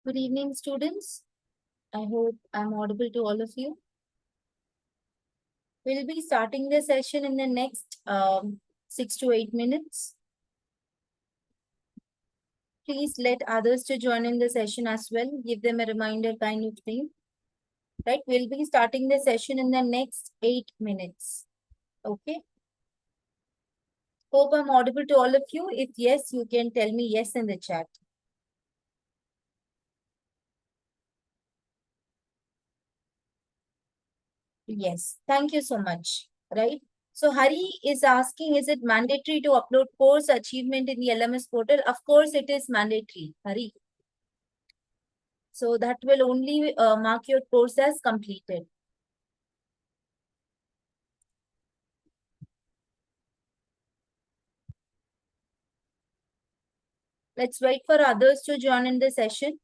Good evening, students. I hope I'm audible to all of you. We'll be starting the session in the next 6 to 8 minutes. Please let others to join in the session as well. Give them a reminder kind of thing. Right? We'll be starting the session in the next 8 minutes. Okay. Hope I'm audible to all of you. If yes, you can tell me yes in the chat. Yes. Thank you so much. Right? So Hari is asking, is it mandatory to upload course achievement in the LMS portal? Of course, it is mandatory, Hari. So that will only mark your course as completed. Let's wait for others to join in the session.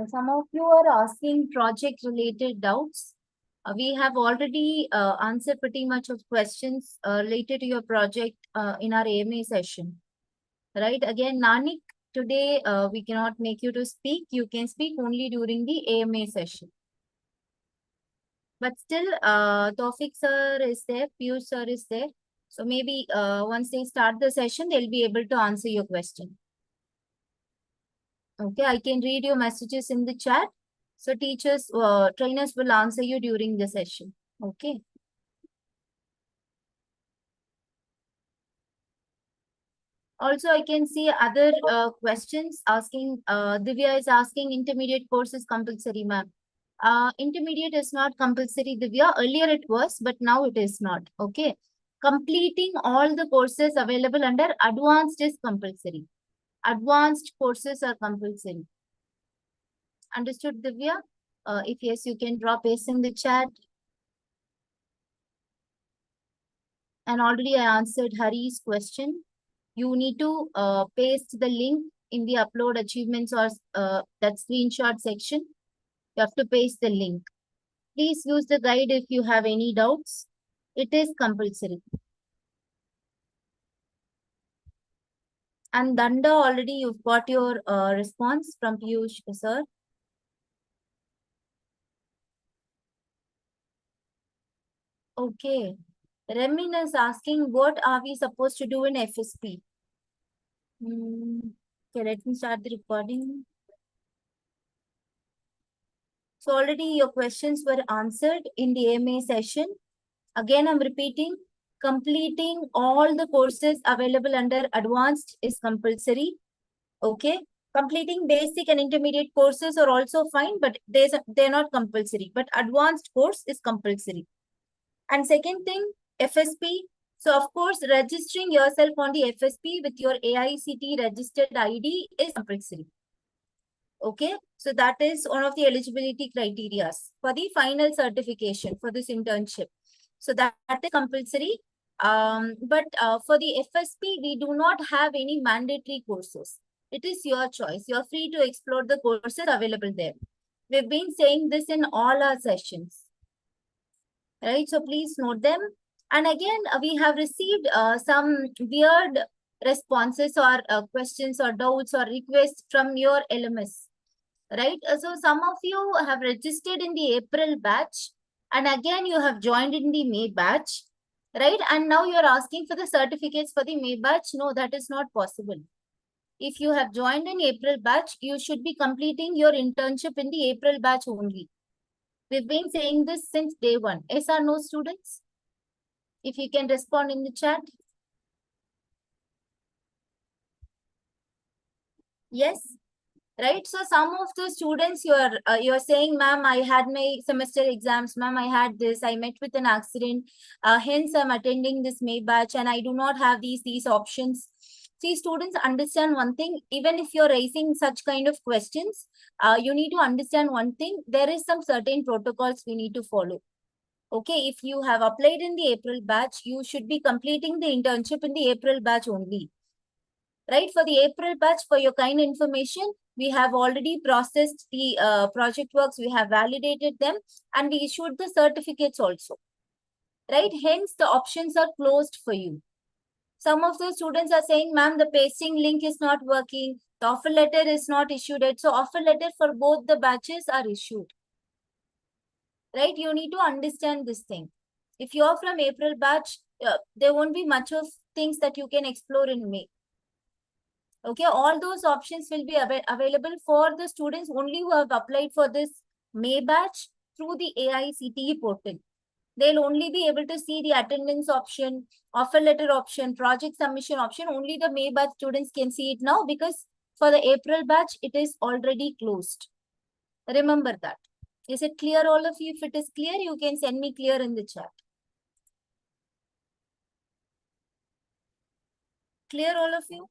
Some of you are asking project related doubts. We have already answered pretty much of questions related to your project in our AMA session. Right? Again, Nanik, today we cannot make you to speak. You can speak only during the AMA session. But still, Tawfiq sir is there, Piyush sir is there. So maybe once they start the session, they'll be able to answer your question. Okay, I can read your messages in the chat. So teachers, trainers will answer you during the session. Okay. Also, I can see other questions asking, Divya is asking intermediate course is compulsory, ma'am. Intermediate is not compulsory, Divya. Earlier it was, but now it is not. Okay. Completing all the courses available under advanced is compulsory. Advanced courses are compulsory. Understood, Divya? If yes, you can drop yes in the chat. And already I answered Hari's question. You need to paste the link in the upload achievements or that screenshot section. You have to paste the link. Please use the guide if you have any doubts. It is compulsory. And Danda, already you've got your response from Piyush, sir. Okay. Remin is asking, what are we supposed to do in FSP? Okay, let me start the recording. So already your questions were answered in the AMA session. Again, I'm repeating, completing all the courses available under advanced is compulsory. Okay. Completing basic and intermediate courses are also fine, but they're not compulsory. But advanced course is compulsory. And second thing, FSP. So of course, registering yourself on the FSP with your AICTE registered ID is compulsory. Okay, so that is one of the eligibility criteria for the final certification for this internship. So that is compulsory. But for the FSP, we do not have any mandatory courses. It is your choice. You're free to explore the courses available there. We've been saying this in all our sessions. Right, so please note them. And again, we have received some weird responses or questions or doubts or requests from your LMS. Right, so some of you have registered in the April batch, and again you have joined in the May batch, right? And now you're asking for the certificates for the May batch. No, that is not possible. If you have joined in April batch, you should be completing your internship in the April batch only. We've been saying this since day one. Yes or no, students? If you can respond in the chat. Yes. Right, so some of the students you're saying, ma'am, I had my semester exams, ma'am, I had this, I met with an accident, hence I'm attending this May batch and I do not have these options. See, students, understand one thing. Even if you're raising such kind of questions, you need to understand one thing. There is some certain protocols we need to follow. Okay, if you have applied in the April batch, you should be completing the internship in the April batch only. Right, for the April batch, for your kind information, we have already processed the project works, we have validated them, and we issued the certificates also. Right, hence the options are closed for you. Some of the students are saying, ma'am, the pasting link is not working, the offer letter is not issued yet. So offer letter for both the batches are issued. Right, you need to understand this thing. If you're from April batch, there won't be much of things that you can explore in May. Okay, all those options will be available for the students only who have applied for this May batch through the AICTE portal. They'll only be able to see the attendance option, offer letter option, project submission option. Only the May batch students can see it now, because for the April batch, it is already closed. Remember that. Is it clear, all of you? If it is clear, you can send me clear in the chat. Clear, all of you?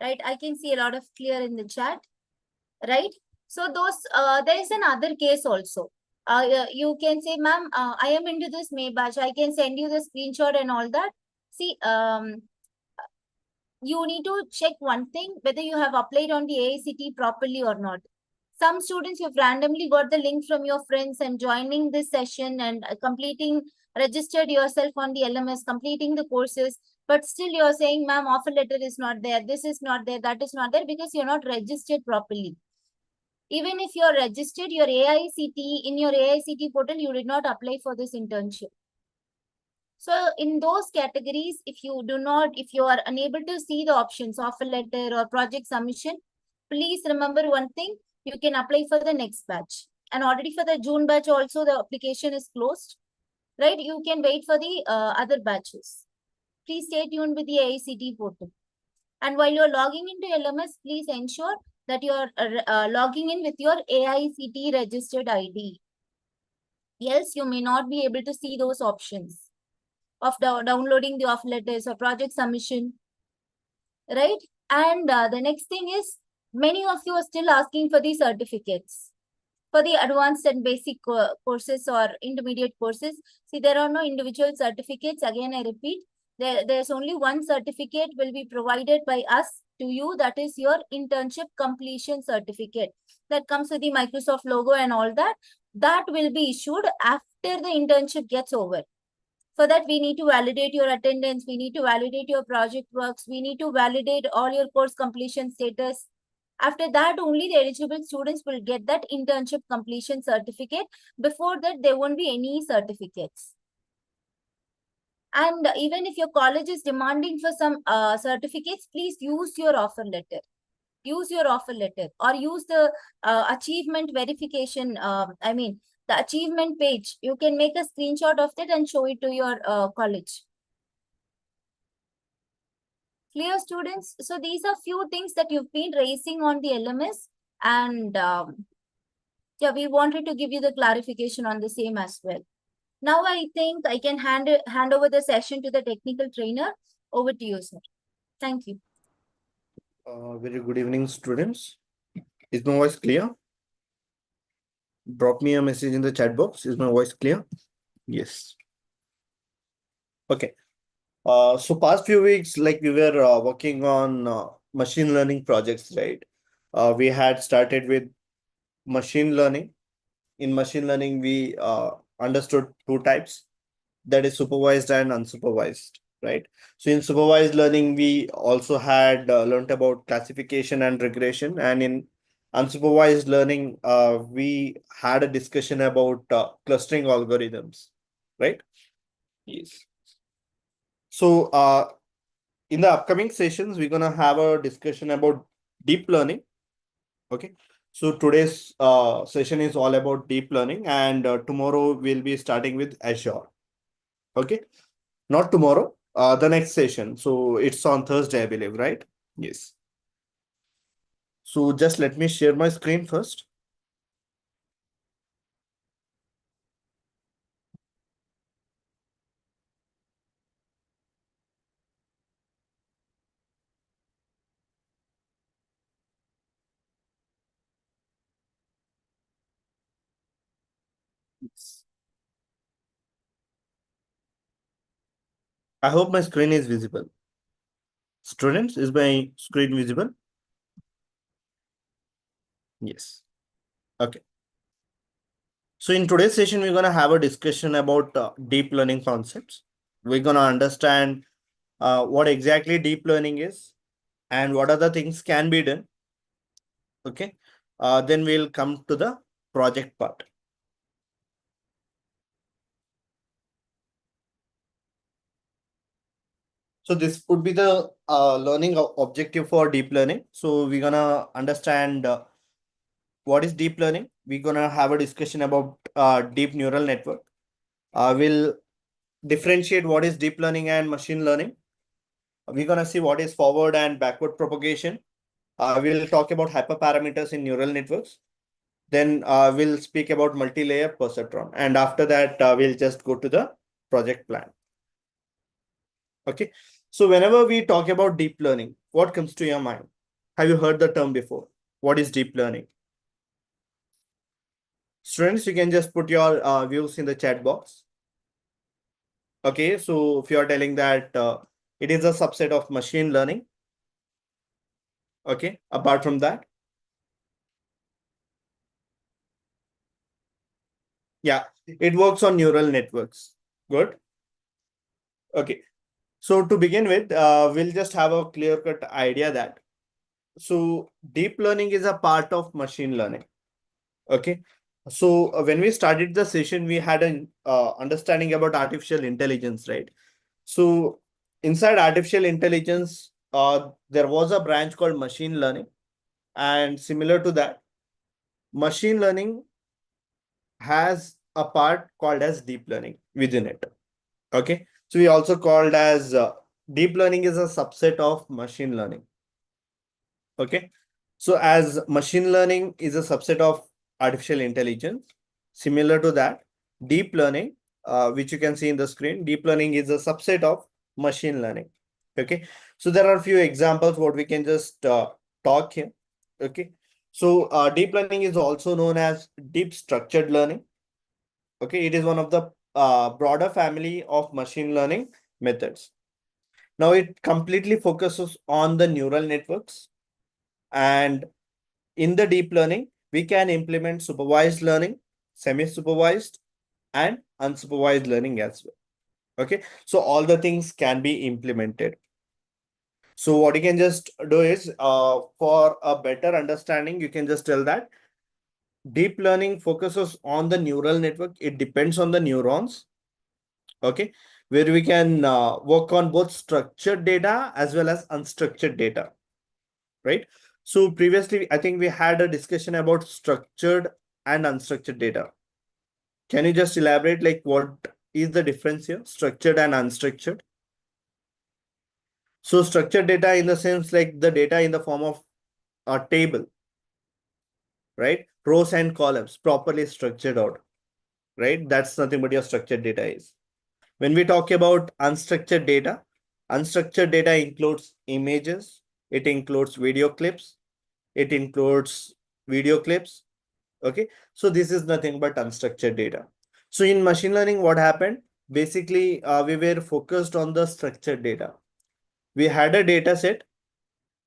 Right, I can see a lot of clear in the chat. Right, so those there is another case also. You can say, ma'am, I am into this May batch, I can send you the screenshot and all that. See, you need to check one thing, whether you have applied on the AICTE properly or not. Some students, you've randomly got the link from your friends and joining this session and registered yourself on the LMS, completing the courses, but still you're saying, ma'am, offer letter is not there, this is not there, that is not there, because you're not registered properly. Even if you're registered, your AICTE, in your AICTE portal, you did not apply for this internship. So in those categories, if you are unable to see the options, offer letter or project submission, please remember one thing, you can apply for the next batch. And already for the June batch also, the application is closed, right? You can wait for the other batches. Please stay tuned with the AICTE portal. And while you're logging into LMS, please ensure that you're logging in with your AICTE registered ID. Else, you may not be able to see those options of downloading the offer letters or project submission, right? And the next thing is, many of you are still asking for the certificates for the advanced and basic courses or intermediate courses. See, there are no individual certificates. Again, I repeat, there's only one certificate will be provided by us to you. That is your internship completion certificate. That comes with the Microsoft logo and all that. That will be issued after the internship gets over. For that, we need to validate your attendance. We need to validate your project works. We need to validate all your course completion status. After that, only the eligible students will get that internship completion certificate. Before that, there won't be any certificates. And even if your college is demanding for some certificates, please use your offer letter. Use your offer letter or use the achievement verification. The achievement page. You can make a screenshot of that and show it to your college. Clear, students? So these are few things that you've been raising on the LMS, and yeah, we wanted to give you the clarification on the same as well. Now I think I can hand over the session to the technical trainer. Over to you, sir. Thank you. Very good evening, students. Is my voice clear? Drop me a message in the chat box. Is my voice clear? Yes. Okay. So past few weeks, like we were working on machine learning projects, right? We had started with machine learning. In machine learning, we understood two types, that is supervised and unsupervised, right? So in supervised learning, we also had learned about classification and regression. And in unsupervised learning, we had a discussion about clustering algorithms, right? Yes. So in the upcoming sessions, we're going to have a discussion about deep learning. Okay. So today's session is all about deep learning, and tomorrow we'll be starting with Azure. Okay. Not tomorrow, the next session. So it's on Thursday, I believe, right? Yes. So just let me share my screen first. Yes. I hope my screen is visible. Students, is my screen visible? Yes. Okay. So in today's session, we're going to have a discussion about deep learning concepts. We're going to understand what exactly deep learning is and what other things can be done. Okay. Then we'll come to the project part. So this would be the learning objective for deep learning. So we're gonna understand what is deep learning. We're gonna have a discussion about deep neural network. We'll differentiate what is deep learning and machine learning. We're gonna see what is forward and backward propagation. We'll talk about hyperparameters in neural networks. Then we'll speak about multi-layer perceptron. And after that, we'll just go to the project plan. Okay. So whenever we talk about deep learning, what comes to your mind? Have you heard the term before? What is deep learning? Students, you can just put your views in the chat box. Okay, so if you are telling that it is a subset of machine learning. Okay, apart from that. Yeah, it works on neural networks. Good. Okay. So to begin with, we'll just have a clear-cut idea that so deep learning is a part of machine learning. Okay. So when we started the session, we had an understanding about artificial intelligence, right? So inside artificial intelligence, there was a branch called machine learning, and similar to that, machine learning has a part called as deep learning within it. Okay. So we also called as deep learning is a subset of machine learning. Okay. So as machine learning is a subset of artificial intelligence, similar to that, deep learning, which you can see in the screen, deep learning is a subset of machine learning. Okay. So there are a few examples what we can just talk here. Okay. So deep learning is also known as deep structured learning. Okay. It is one of the broader family of machine learning methods. Now it completely focuses on the neural networks, and in the deep learning, we can implement supervised learning, semi-supervised, and unsupervised learning as well. Okay, so all the things can be implemented. So what you can just do is, for a better understanding, you can just tell that deep learning focuses on the neural network. It depends on the neurons. Okay, where we can work on both structured data as well as unstructured data. Right. So previously, I think we had a discussion about structured and unstructured data. Can you just elaborate like what is the difference here, structured and unstructured? So structured data in the sense like the data in the form of a table, right? Rows and columns properly structured out, right? That's nothing but your structured data is. When we talk about unstructured data includes images, it includes video clips, it includes video clips. Okay, so this is nothing but unstructured data. So in machine learning, what happened? Basically, we were focused on the structured data. We had a data set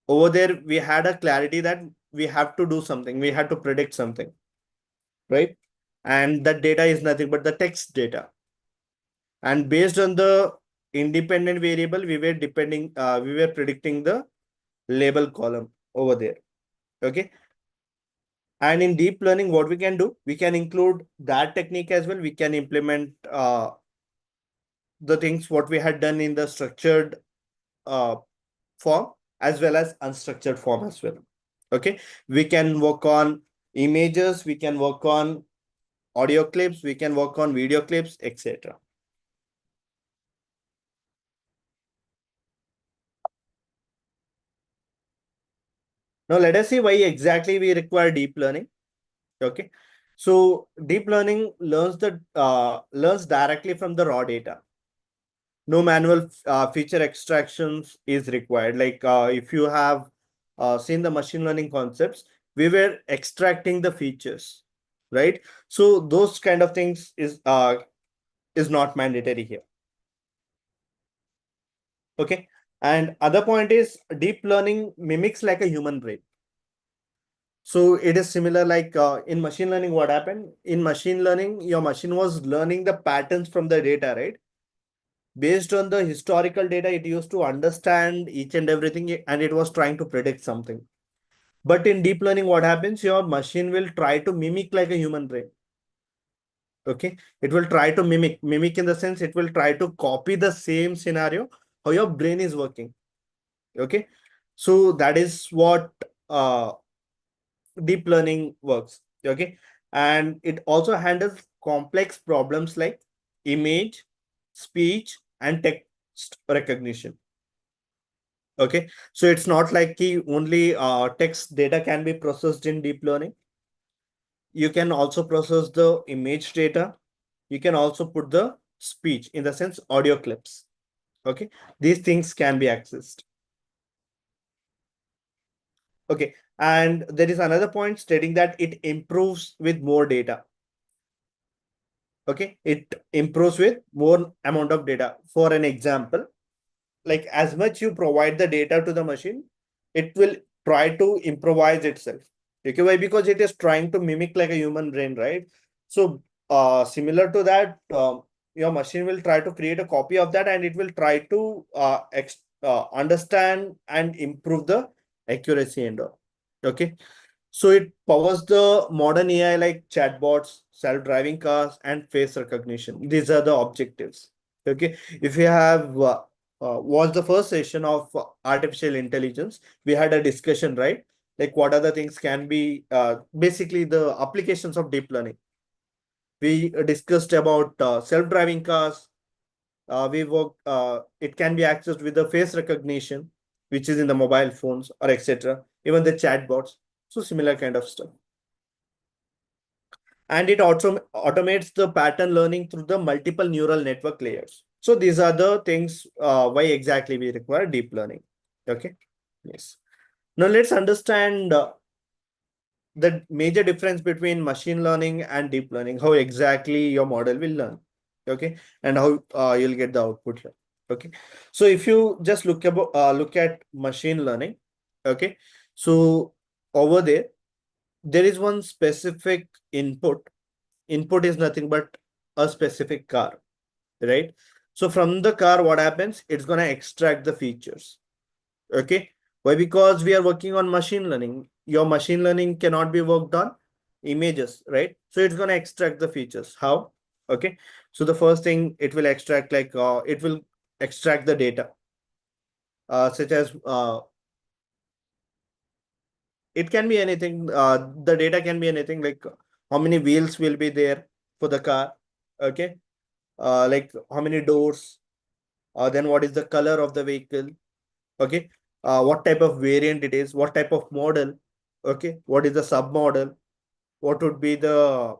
over there. We had a clarity that we have to do something. We had to predict something, right? And that data is nothing but the text data. And based on the independent variable, we were predicting the label column over there. Okay. And in deep learning, what we can do, we can include that technique as well. We can implement the things what we had done in the structured uh, form as well as unstructured form as well. Okay, we can work on images, we can work on audio clips, we can work on video clips, etc. Now let us see why exactly we require deep learning. Okay, so deep learning learns directly from the raw data. No manual feature extractions is required. Like if you have seen the machine learning concepts, we were extracting the features, right? So those kind of things is not mandatory here. Okay. And other point is deep learning mimics like a human brain. So it is similar like in machine learning, what happened? In machine learning, your machine was learning the patterns from the data, right? Based on the historical data, it used to understand each and everything, and it was trying to predict something. But in deep learning, what happens? Your machine will try to mimic like a human brain. Okay, it will try to mimic in the sense it will try to copy the same scenario how your brain is working. Okay, so that is what deep learning works. Okay, and it also handles complex problems like image, speech, and text recognition. Okay, so it's not like only text data can be processed in deep learning. You can also process the image data. You can also put the speech, in the sense audio clips. Okay, these things can be accessed. Okay, and there is another point stating that it improves with more data. Okay, it improves with more amount of data. For an example, like as much you provide the data to the machine, it will try to improvise itself. Okay, why? Because it is trying to mimic like a human brain, right? So similar to that, your machine will try to create a copy of that, and it will try to understand and improve the accuracy and all. Okay. So it powers the modern AI like chatbots, self-driving cars, and face recognition. These are the objectives. Okay. If you have watched the first session of artificial intelligence, we had a discussion, right? Like what other things can be basically the applications of deep learning. We discussed about self-driving cars. It can be accessed with the face recognition, which is in the mobile phones or etc. Even the chatbots. So similar kind of stuff. And it also automates the pattern learning through the multiple neural network layers. So these are the things why exactly we require deep learning. Okay. Yes. Now let's understand the major difference between machine learning and deep learning, how exactly your model will learn. Okay. And how you'll get the output here. Okay. So if you just look at machine learning, okay. So over there is one specific input. Input is nothing but a specific car, right? So from the car, what happens? It's going to extract the features. Okay. Why? Because we are working on machine learning. Your machine learning cannot be worked on images, right? So it's going to extract the features. How? Okay. So the first thing it will extract, like it will extract the data, such as it can be anything. The data can be anything, like how many wheels will be there for the car. Okay. Like how many doors, then what is the color of the vehicle, okay, what type of variant it is, what type of model, okay, what is the sub model, what would be the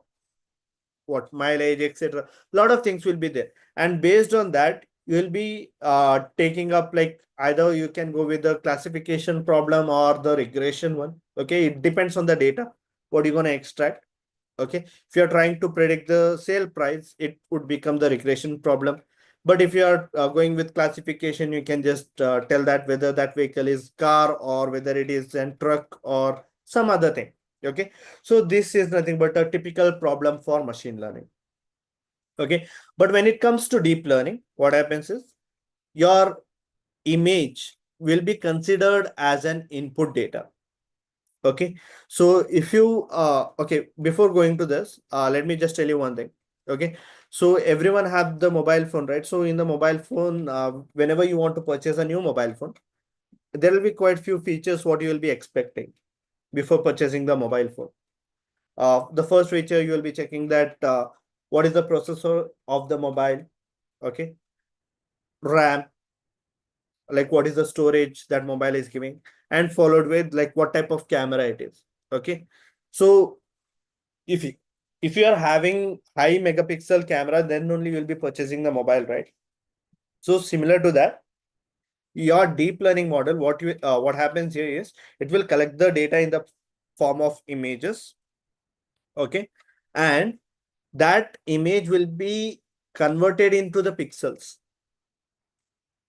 what mileage, etc. Lot of things will be there, and based on that you will be taking up, like either you can go with the classification problem or the regression one. Okay, it depends on the data what you're going to extract. Okay, if you are trying to predict the sale price, it would become the regression problem. But if you are going with classification, you can just tell that whether that vehicle is car or whether it is a truck or some other thing. Okay, so this is nothing but a typical problem for machine learning. Okay, but when it comes to deep learning, what happens is your image will be considered as an input data. Okay, so if you okay, before going to this, let me just tell you one thing. Okay, so everyone have the mobile phone, right? So in the mobile phone, whenever you want to purchase a new mobile phone, there will be quite few features what you will be expecting before purchasing the mobile phone. The first feature you will be checking that what is the processor of the mobile, okay, RAM, like what is the storage that mobile is giving, and followed with like what type of camera it is. Okay, so if you if you are having high megapixel camera, then only you'll be purchasing the mobile, right? So similar to that, your deep learning model, what happens here is it will collect the data in the form of images. Okay, and that image will be converted into the pixels.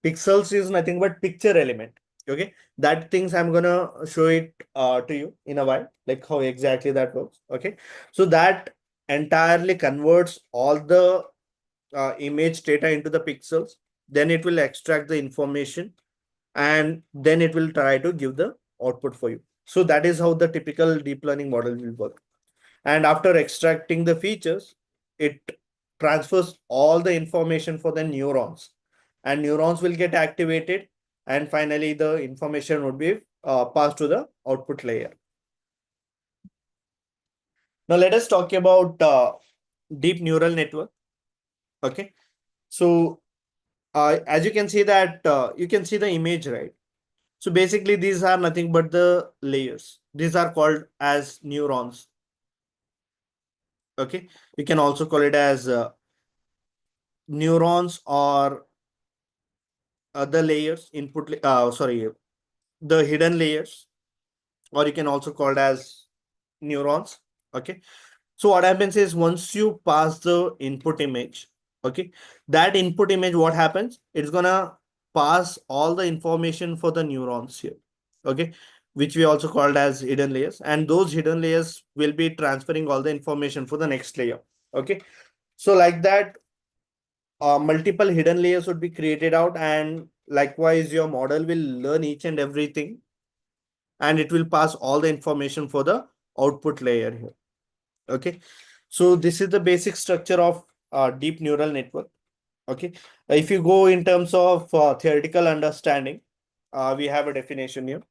Pixels is nothing but picture element. Okay, that things I'm gonna show it to you in a while, like how exactly that works. Okay, so that entirely converts all the image data into the pixels. Then it will extract the information, and then it will try to give the output for you. So that is how the typical deep learning model will work. And after extracting the features, it transfers all the information for the neurons, and neurons will get activated, and finally the information would be passed to the output layer. Now let us talk about deep neural network. Okay, so as you can see that you can see the image, right? So basically these are nothing but the layers. These are called as neurons. Okay, you can also call it as neurons, or the layers sorry, the hidden layers, or you can also call it as neurons. Okay, so what happens is once you pass the input image, okay, that input image, what happens, it's gonna pass all the information for the neurons here. Okay, which we also called as hidden layers, and those hidden layers will be transferring all the information for the next layer. Okay. So like that, multiple hidden layers would be created out, and likewise your model will learn each and everything, and it will pass all the information for the output layer here. Okay. So this is the basic structure of deep neural network. Okay. If you go in terms of theoretical understanding, we have a definition here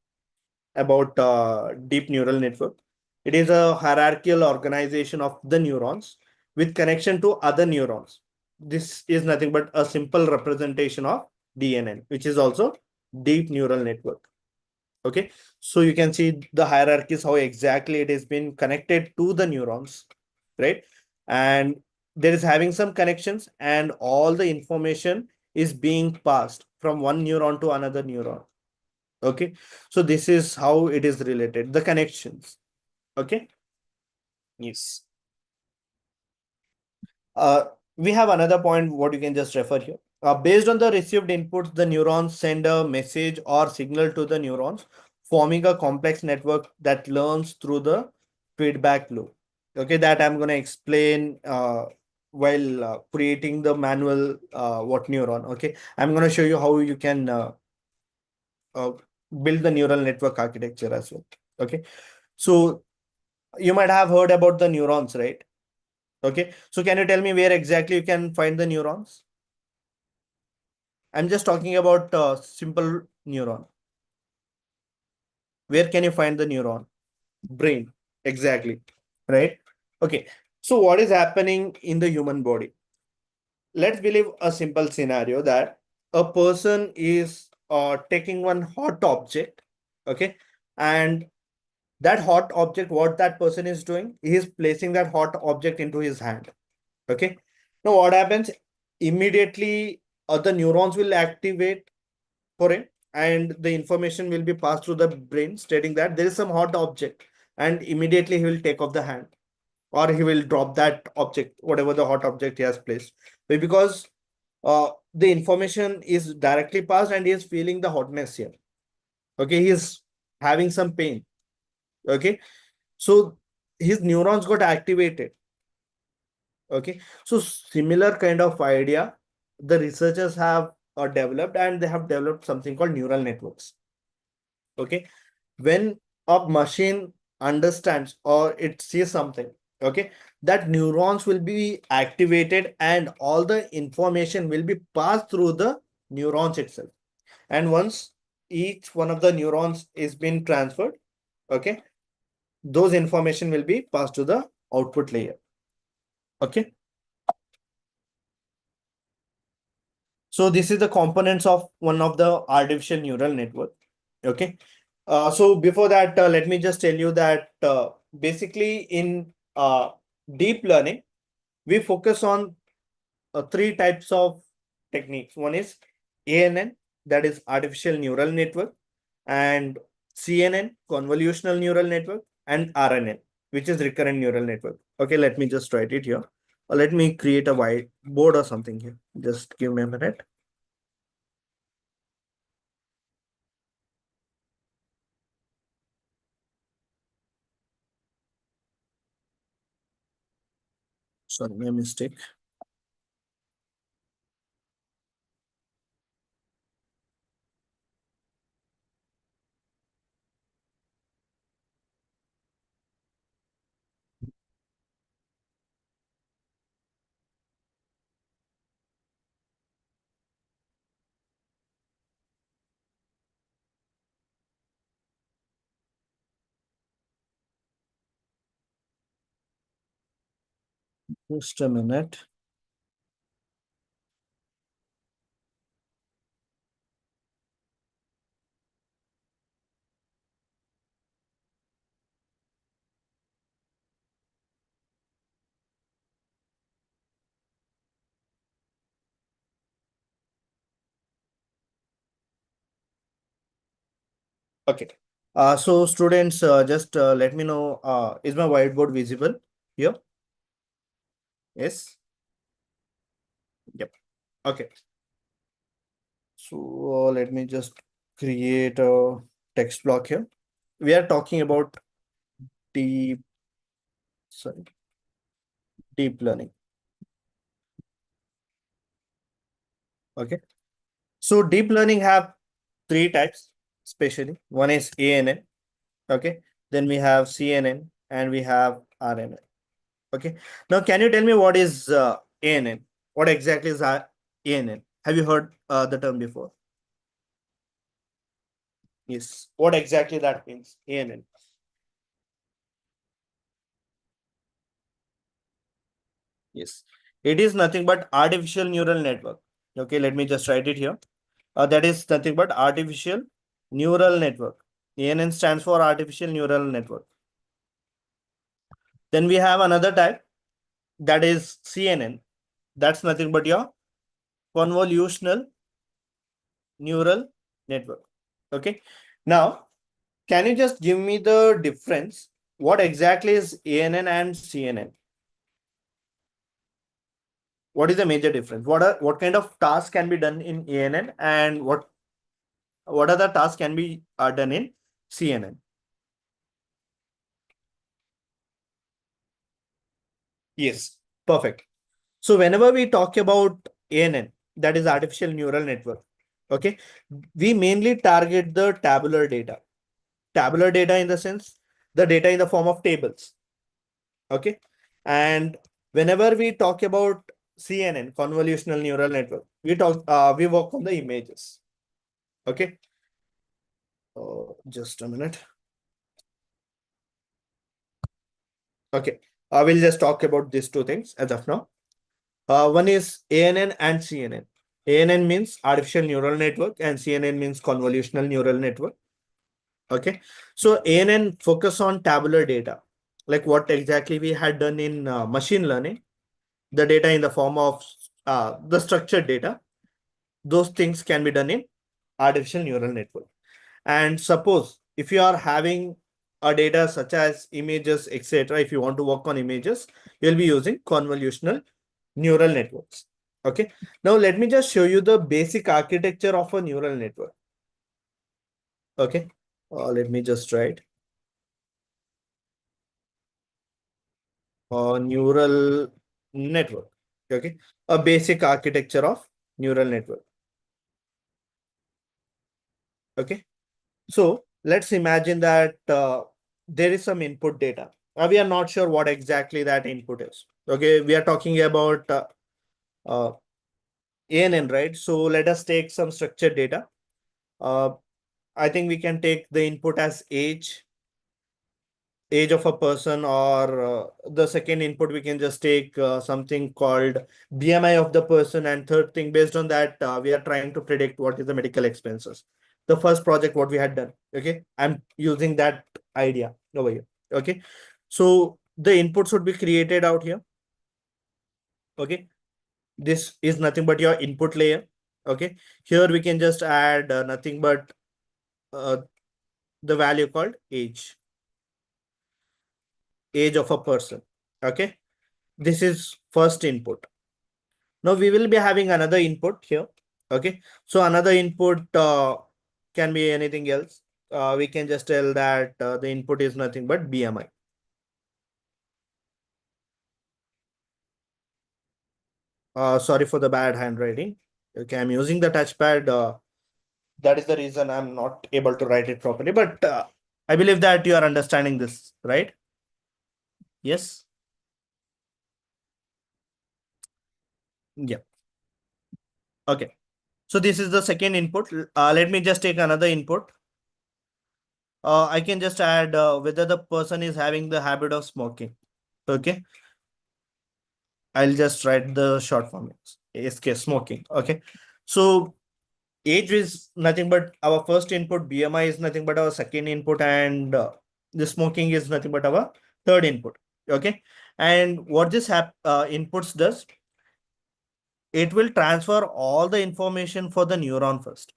about deep neural network. It is a hierarchical organization of the neurons with connection to other neurons. This is nothing but a simple representation of DNN, which is also deep neural network. Okay, so you can see the hierarchies, how exactly it has been connected to the neurons, right? And there is having some connections, and all the information is being passed from one neuron to another neuron. Okay, so this is how it is related, the connections. Okay, yes. uh we have another point what you can just refer here. Based on the received inputs, the neurons send a message or signal to the neurons, forming a complex network that learns through the feedback loop. Okay, that I'm going to explain while creating the manual what neuron. Okay, I'm going to show you how you can uh, build the neural network architecture as well. Okay, so you might have heard about the neurons, right? Okay, so can you tell me where exactly you can find the neurons? I'm just talking about simple neuron. Where can you find the neuron? Brain, exactly, right? Okay, so what is happening in the human body? Let's believe a simple scenario that a person is taking one hot object, okay, and that hot object, what that person is doing, he is placing that hot object into his hand. Okay, now what happens? Immediately, the neurons will activate for him, and the information will be passed through the brain stating that there is some hot object, and immediately he will take off the hand, or he will drop that object, whatever the hot object he has placed. Because the information is directly passed, and he is feeling the hotness here. Okay, he is having some pain. Okay, so his neurons got activated. Okay, so similar kind of idea the researchers have developed, and they have developed something called neural networks. Okay, when a machine understands or it sees something, okay, that neurons will be activated, and all the information will be passed through the neurons itself. And once each one of the neurons is being transferred, okay, those information will be passed to the output layer. Okay, so this is the components of one of the artificial neural network. Okay, so before that, let me just tell you that basically in deep learning, we focus on three types of techniques. One is ANN, that is artificial neural network, and CNN, convolutional neural network, and RNN, which is recurrent neural network. Okay, let me just write it here. Or let me create a whiteboard or something here. Just give me a minute. Sorry, my mistake. Just a minute. Okay. So students, just let me know, is my whiteboard visible here? Yes. Yep. Okay. So let me just create a text block here. We are talking about deep, sorry, deep learning. Okay. So deep learning have three types, especially. One is ANN. Okay. Then we have CNN and we have RNN. Okay. Now, can you tell me what is ANN? What exactly is ANN? Have you heard the term before? Yes. What exactly that means? ANN. Yes. It is nothing but artificial neural network. Okay. Let me just write it here. That is nothing but artificial neural network. ANN stands for artificial neural network. Then we have another type, that is CNN. That's nothing but your convolutional neural network. Okay. Now, can you just give me the difference? What exactly is ANN and CNN? What is the major difference? What kind of tasks can be done in ANN, and what other tasks can be done in CNN? Yes, perfect. So whenever we talk about ANN, that is artificial neural network, okay, we mainly target the tabular data. Tabular data in the sense, the data in the form of tables. Okay. And whenever we talk about CNN, convolutional neural network, we work on the images. Okay. Just a minute. Okay. I will just talk about these two things as of now. One is ANN and CNN. ANN means artificial neural network and CNN means convolutional neural network. Okay. So ANN focus on tabular data, like what exactly we had done in machine learning, the data in the form of the structured data. Those things can be done in artificial neural network. And suppose if you are having a data such as images, etc., if you want to work on images, you'll be using convolutional neural networks. Okay. Now let me just show you the basic architecture of a neural network. Okay. Let me just write neural network. Okay. A basic architecture of neural network. Okay. So let's imagine that there is some input data. We are not sure what exactly that input is. Okay, we are talking about uh, ANN, right? So let us take some structured data. Uh, I think we can take the input as age of a person, or the second input we can just take something called BMI of the person, and third thing, based on that we are trying to predict what is the medical expenses. The first project what we had done. Okay, I'm using that idea over here. Okay, so the inputs would be created out here. Okay, this is nothing but your input layer. Okay, here we can just add nothing but uh, the value called age of a person. Okay, this is first input. Now we will be having another input here. Okay, so another input can be anything else. We can just tell that the input is nothing but BMI. Sorry for the bad handwriting. Okay, I'm using the touchpad. That is the reason I'm not able to write it properly. But I believe that you are understanding this, right? Yes. Yeah. Okay. So this is the second input. Let me just take another input. I can just add whether the person is having the habit of smoking. Okay. I'll just write the short form. SK smoking. Okay. So age is nothing but our first input. BMI is nothing but our second input, and the smoking is nothing but our third input. Okay. And what this inputs does, it will transfer all the information for the neuron first.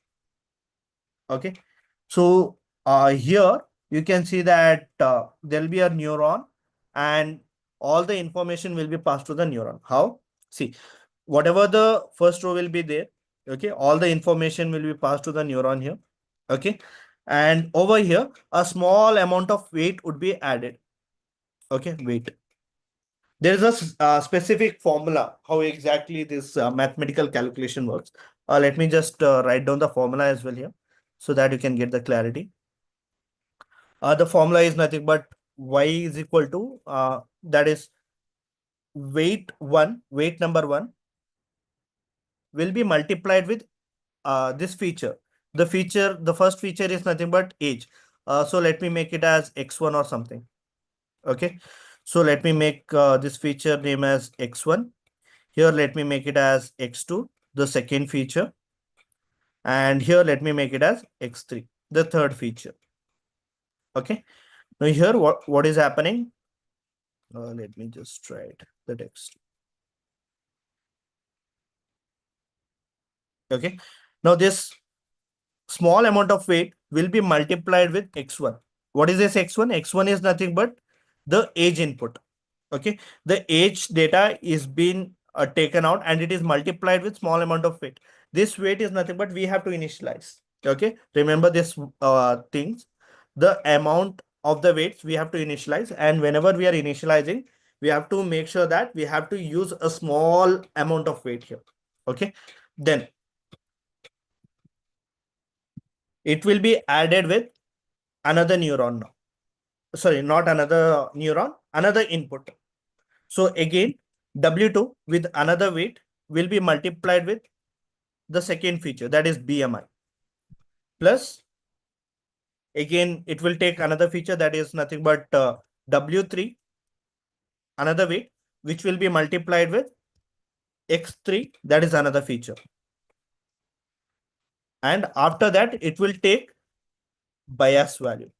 Okay. So here you can see that there'll be a neuron, and all the information will be passed to the neuron. How? See, whatever the first row will be there. Okay. All the information will be passed to the neuron here. Okay. And over here, a small amount of weight would be added. Okay. Weight. there is a specific formula how exactly this mathematical calculation works. Let me just write down the formula as well here so that you can get the clarity. The formula is nothing but y is equal to that is weight number one will be multiplied with this feature. The first feature is nothing but age. So let me make it as x1 or something. Okay. So let me make this feature name as x1. Here, let me make it as x2, the second feature. And here, let me make it as x3, the third feature. Okay. Now here, what is happening? Let me just write the text. Okay. Now this small amount of weight will be multiplied with x1. What is this x1? X1 is nothing but the age input. Okay. The age data is being taken out and it is multiplied with small amount of weight. This weight is nothing but we have to initialize. Okay. Remember this things. The amount of the weights we have to initialize, and whenever we are initializing, we have to make sure that we have to use a small amount of weight here. Okay. Then it will be added with another neuron now. Sorry, not another neuron, another input. So again, W2 with another weight will be multiplied with the second feature, that is BMI. Plus, again, it will take another feature that is nothing but W3, another weight, which will be multiplied with X3, that is another feature. And after that, it will take bias value.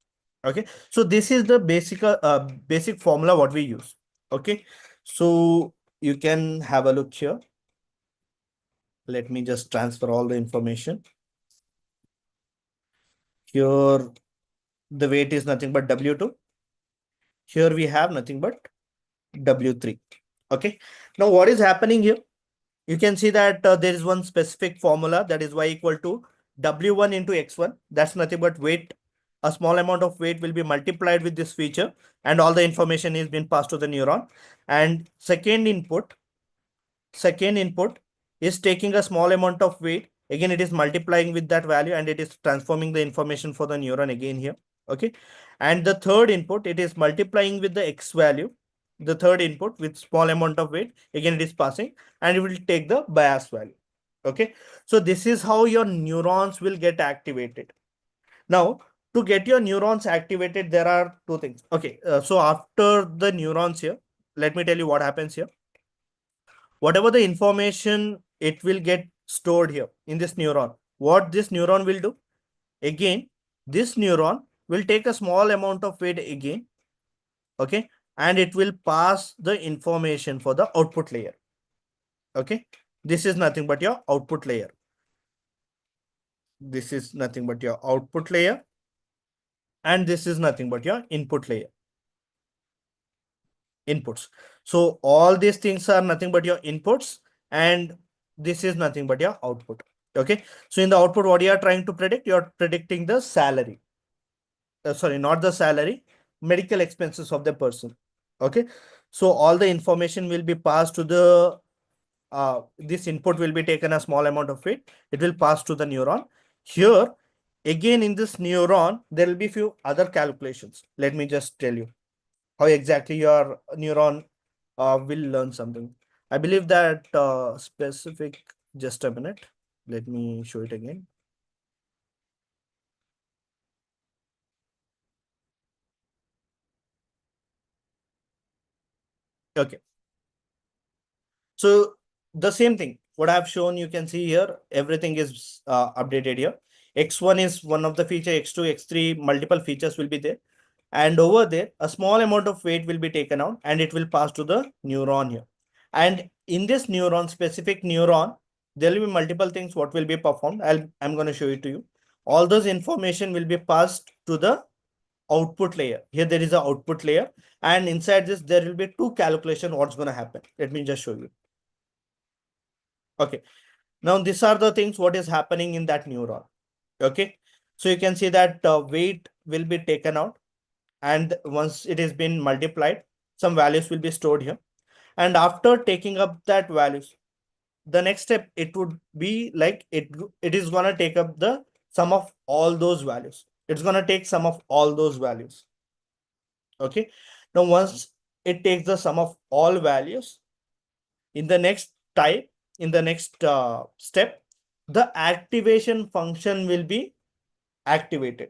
Okay, so this is the basic formula what we use. Okay, so you can have a look here. Let me just transfer all the information. Here, the weight is nothing but W2. Here we have nothing but W3. Okay, now what is happening here? You can see that there is one specific formula, that is y equal to W1 into X1. That's nothing but weight. A small amount of weight will be multiplied with this feature and all the information is being passed to the neuron. And second input is taking a small amount of weight. Again, it is multiplying with that value and it is transforming the information for the neuron again here. Okay. And the third input, it is multiplying with the X value. The third input with small amount of weight, again, it is passing and it will take the bias value. Okay. So this is how your neurons will get activated. Now, to get your neurons activated, there are two things. Okay. So after the neurons here, let me tell you what happens here. Whatever the information, it will get stored here in this neuron. What this neuron will do? Again, this neuron will take a small amount of weight again. Okay. And it will pass the information for the output layer. Okay. This is nothing but your output layer. This is nothing but your output layer. And this is nothing but your input layer. Inputs. So all these things are nothing but your inputs, and this is nothing but your output. Okay. So in the output, what you are trying to predict? You are predicting the salary. Sorry, not the salary, medical expenses of the person. Okay. So all the information will be passed to the this input will be taken a small amount of it. It will pass to the neuron. Here, again in this neuron, there will be few other calculations. Let me just tell you how exactly your neuron will learn something. I believe that specific, just a minute. Let me show it again. Okay. So the same thing, what I've shown, you can see here, everything is updated here. X1 is one of the feature, X2, X3, multiple features will be there. And over there, a small amount of weight will be taken out and it will pass to the neuron here. And in this neuron, specific neuron, there will be multiple things what will be performed. I'm going to show it to you. All those information will be passed to the output layer. Here there is a output layer, and inside this there will be two calculation what's going to happen. Let me just show you. Okay. Now these are the things what is happening in that neuron. Okay. So you can see that weight will be taken out, and once it has been multiplied, some values will be stored here. And after taking up that values, the next step, it would be like it is going to take up the sum of all those values. It's going to take sum of all those values. Okay. Now, once it takes the sum of all values, in the next type, in the next step, the activation function will be activated.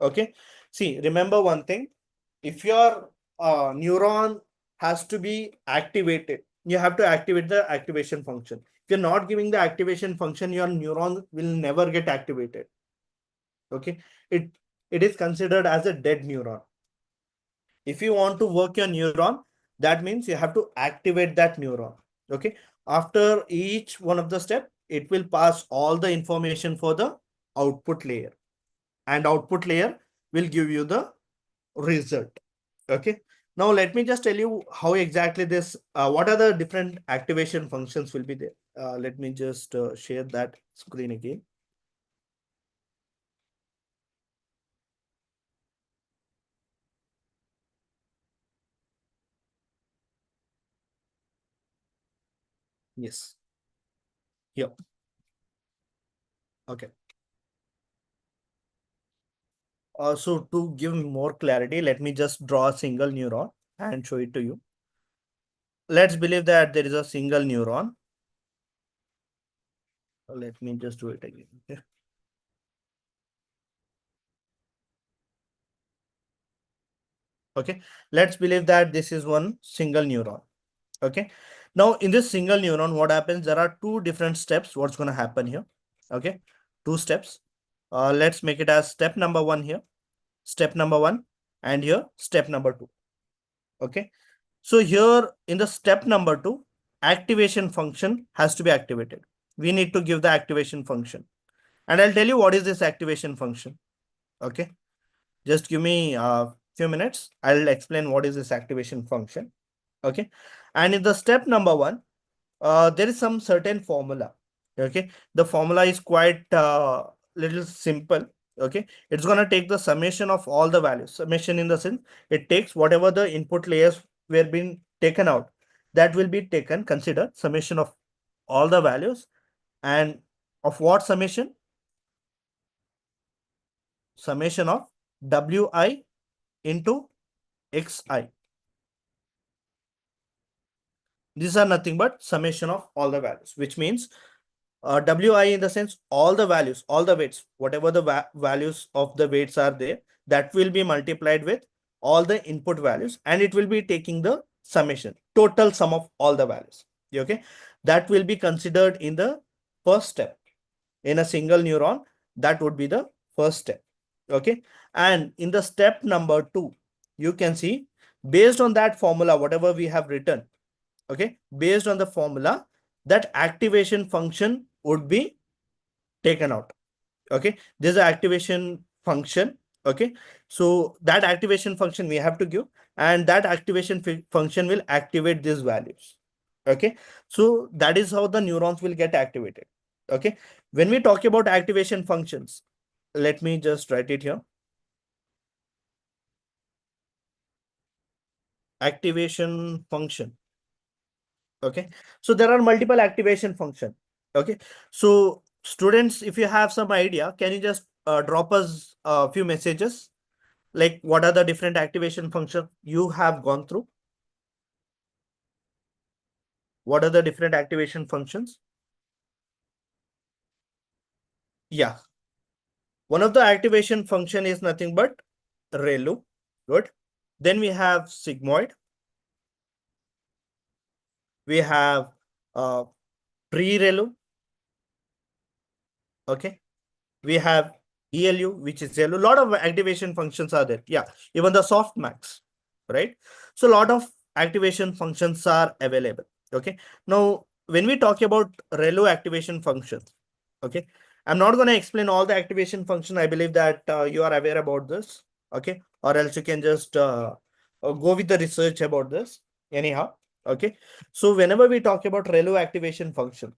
Okay. See, remember one thing. If your neuron has to be activated, you have to activate the activation function. If you're not giving the activation function, your neuron will never get activated. Okay. It is considered as a dead neuron. If you want to work your neuron, that means you have to activate that neuron. Okay. After each one of the step, it will pass all the information for the output layer, and output layer will give you the result. Okay. Now let me just tell you how exactly this, what are the different activation functions will be there. Let me just share that screen again. Yes. Here. Okay. So to give more clarity, let me just draw a single neuron and show it to you. Let's believe that there is a single neuron. Let me just do it again. Okay. Okay. Let's believe that this is one single neuron. Okay. Now in this single neuron, what happens? There are two different steps. What's going to happen here? Okay. Two steps. Let's make it as step number one here, step number one, and here step number two. Okay. So here in the step number two, activation function has to be activated. We need to give the activation function. And I'll tell you what is this activation function. Okay. Just give me a few minutes. I'll explain what is this activation function. Okay. And in the step number one, there is some certain formula. Okay. The formula is quite little simple. Okay. It's going to take the summation of all the values. Summation in the sense, it takes whatever the input layers were being taken out. That will be taken, consider summation of all the values. And of what summation? Summation of Wi into xi. These are nothing but summation of all the values, which means Wi in the sense all the values, all the weights, whatever the values of the weights are there, that will be multiplied with all the input values, and it will be taking the summation, total sum of all the values. Okay, that will be considered in the first step. In a single neuron, that would be the first step. Okay, and in the step number two, you can see based on that formula, whatever we have written. Okay, based on the formula, that activation function would be taken out. Okay, there's an activation function. Okay, so that activation function we have to give, and that activation function will activate these values. Okay, so that is how the neurons will get activated. Okay, when we talk about activation functions, let me just write it here. Activation function. Okay, so there are multiple activation function. Okay, so students, if you have some idea, can you just drop us a few messages, like what are the different activation functions you have gone through? What are the different activation functions? Yeah, one of the activation function is nothing but ReLU. Good. Then we have sigmoid. We have pre-ReLU. Okay, we have ELU, which is ReLU. A lot of activation functions are there. Yeah, even the softmax, right? So a lot of activation functions are available. Okay, now when we talk about ReLU activation functions, okay, I'm not going to explain all the activation function. I believe that you are aware about this. Okay, or else you can just go with the research about this anyhow. Okay, so whenever we talk about ReLU activation function,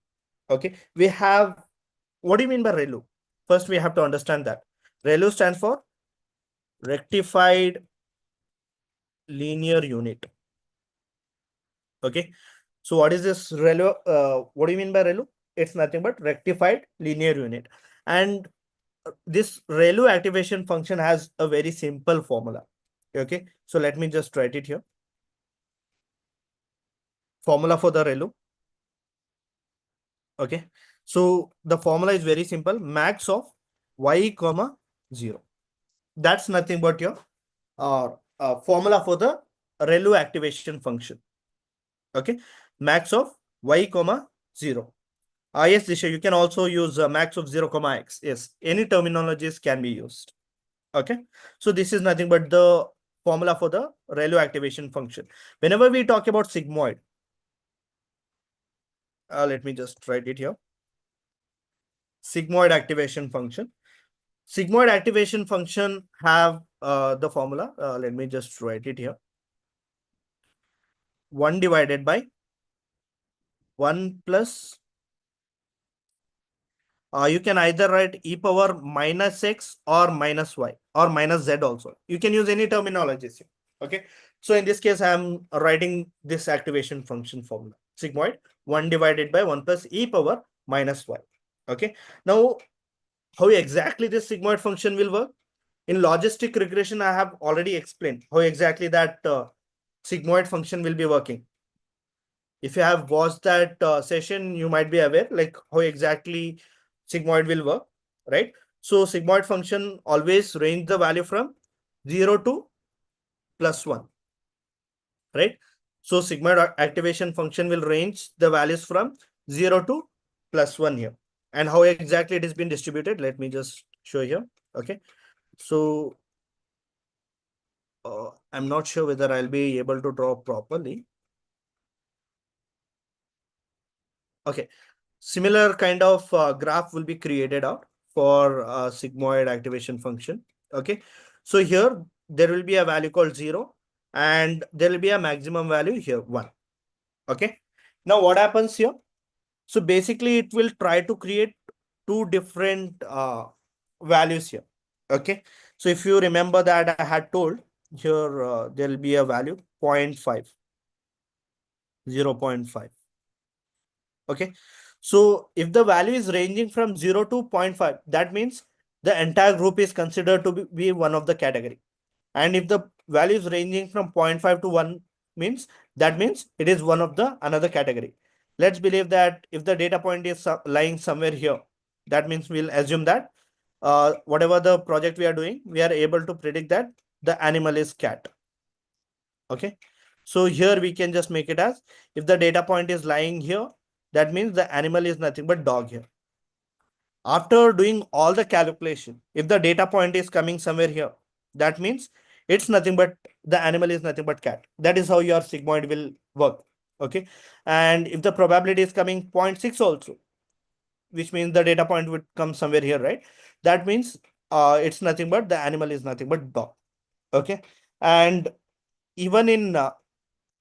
okay, we have, what do you mean by ReLU? First, we have to understand that ReLU stands for rectified linear unit. Okay. So what is this ReLU? What do you mean by ReLU? It's nothing but rectified linear unit. And this ReLU activation function has a very simple formula. Okay. So let me just write it here. Formula for the ReLU. Okay. So the formula is very simple. Max of y comma 0. That's nothing but your formula for the ReLU activation function. Okay. Max of y comma 0. Yes, Disha, you can also use max of 0 comma x. Yes, any terminologies can be used. Okay. So this is nothing but the formula for the ReLU activation function. Whenever we talk about sigmoid, let me just write it here. Sigmoid activation function. Sigmoid activation function have the formula. Let me just write it here. 1 divided by 1 plus you can either write e power minus x or minus y or minus z also. You can use any terminologies here. Okay. So in this case, I'm writing this activation function formula. Sigmoid 1 divided by 1 plus e power minus y. Okay. Now, how exactly this sigmoid function will work? In logistic regression, I have already explained how exactly that sigmoid function will be working. If you have watched that session, you might be aware like how exactly sigmoid will work, right? So sigmoid function always range the value from 0 to plus 1, right? So sigmoid activation function will range the values from 0 to plus 1 here. And how exactly it has been distributed, let me just show here. Okay. So I'm not sure whether I'll be able to draw properly. Okay. Similar kind of graph will be created out for sigmoid activation function. Okay. So here there will be a value called 0 and there will be a maximum value here 1. Okay. Now what happens here? So basically it will try to create two different values here. Okay. So if you remember that I had told here there will be a value 0.5, 0.5. Okay. So if the value is ranging from 0 to 0.5, that means the entire group is considered to be one of the category. And if the value is ranging from 0.5 to 1 means that means it is one of the another category. Let's believe that if the data point is lying somewhere here, that means we'll assume that whatever the project we are doing, we are able to predict that the animal is cat. Okay. So here we can just make it as if the data point is lying here, that means the animal is nothing but dog here. After doing all the calculation, if the data point is coming somewhere here, that means it's nothing but the animal is nothing but cat. That is how your sigmoid will work. Okay. And if the probability is coming 0.6 also, which means the data point would come somewhere here, right? That means it's nothing but the animal is nothing but dog. Okay. And even in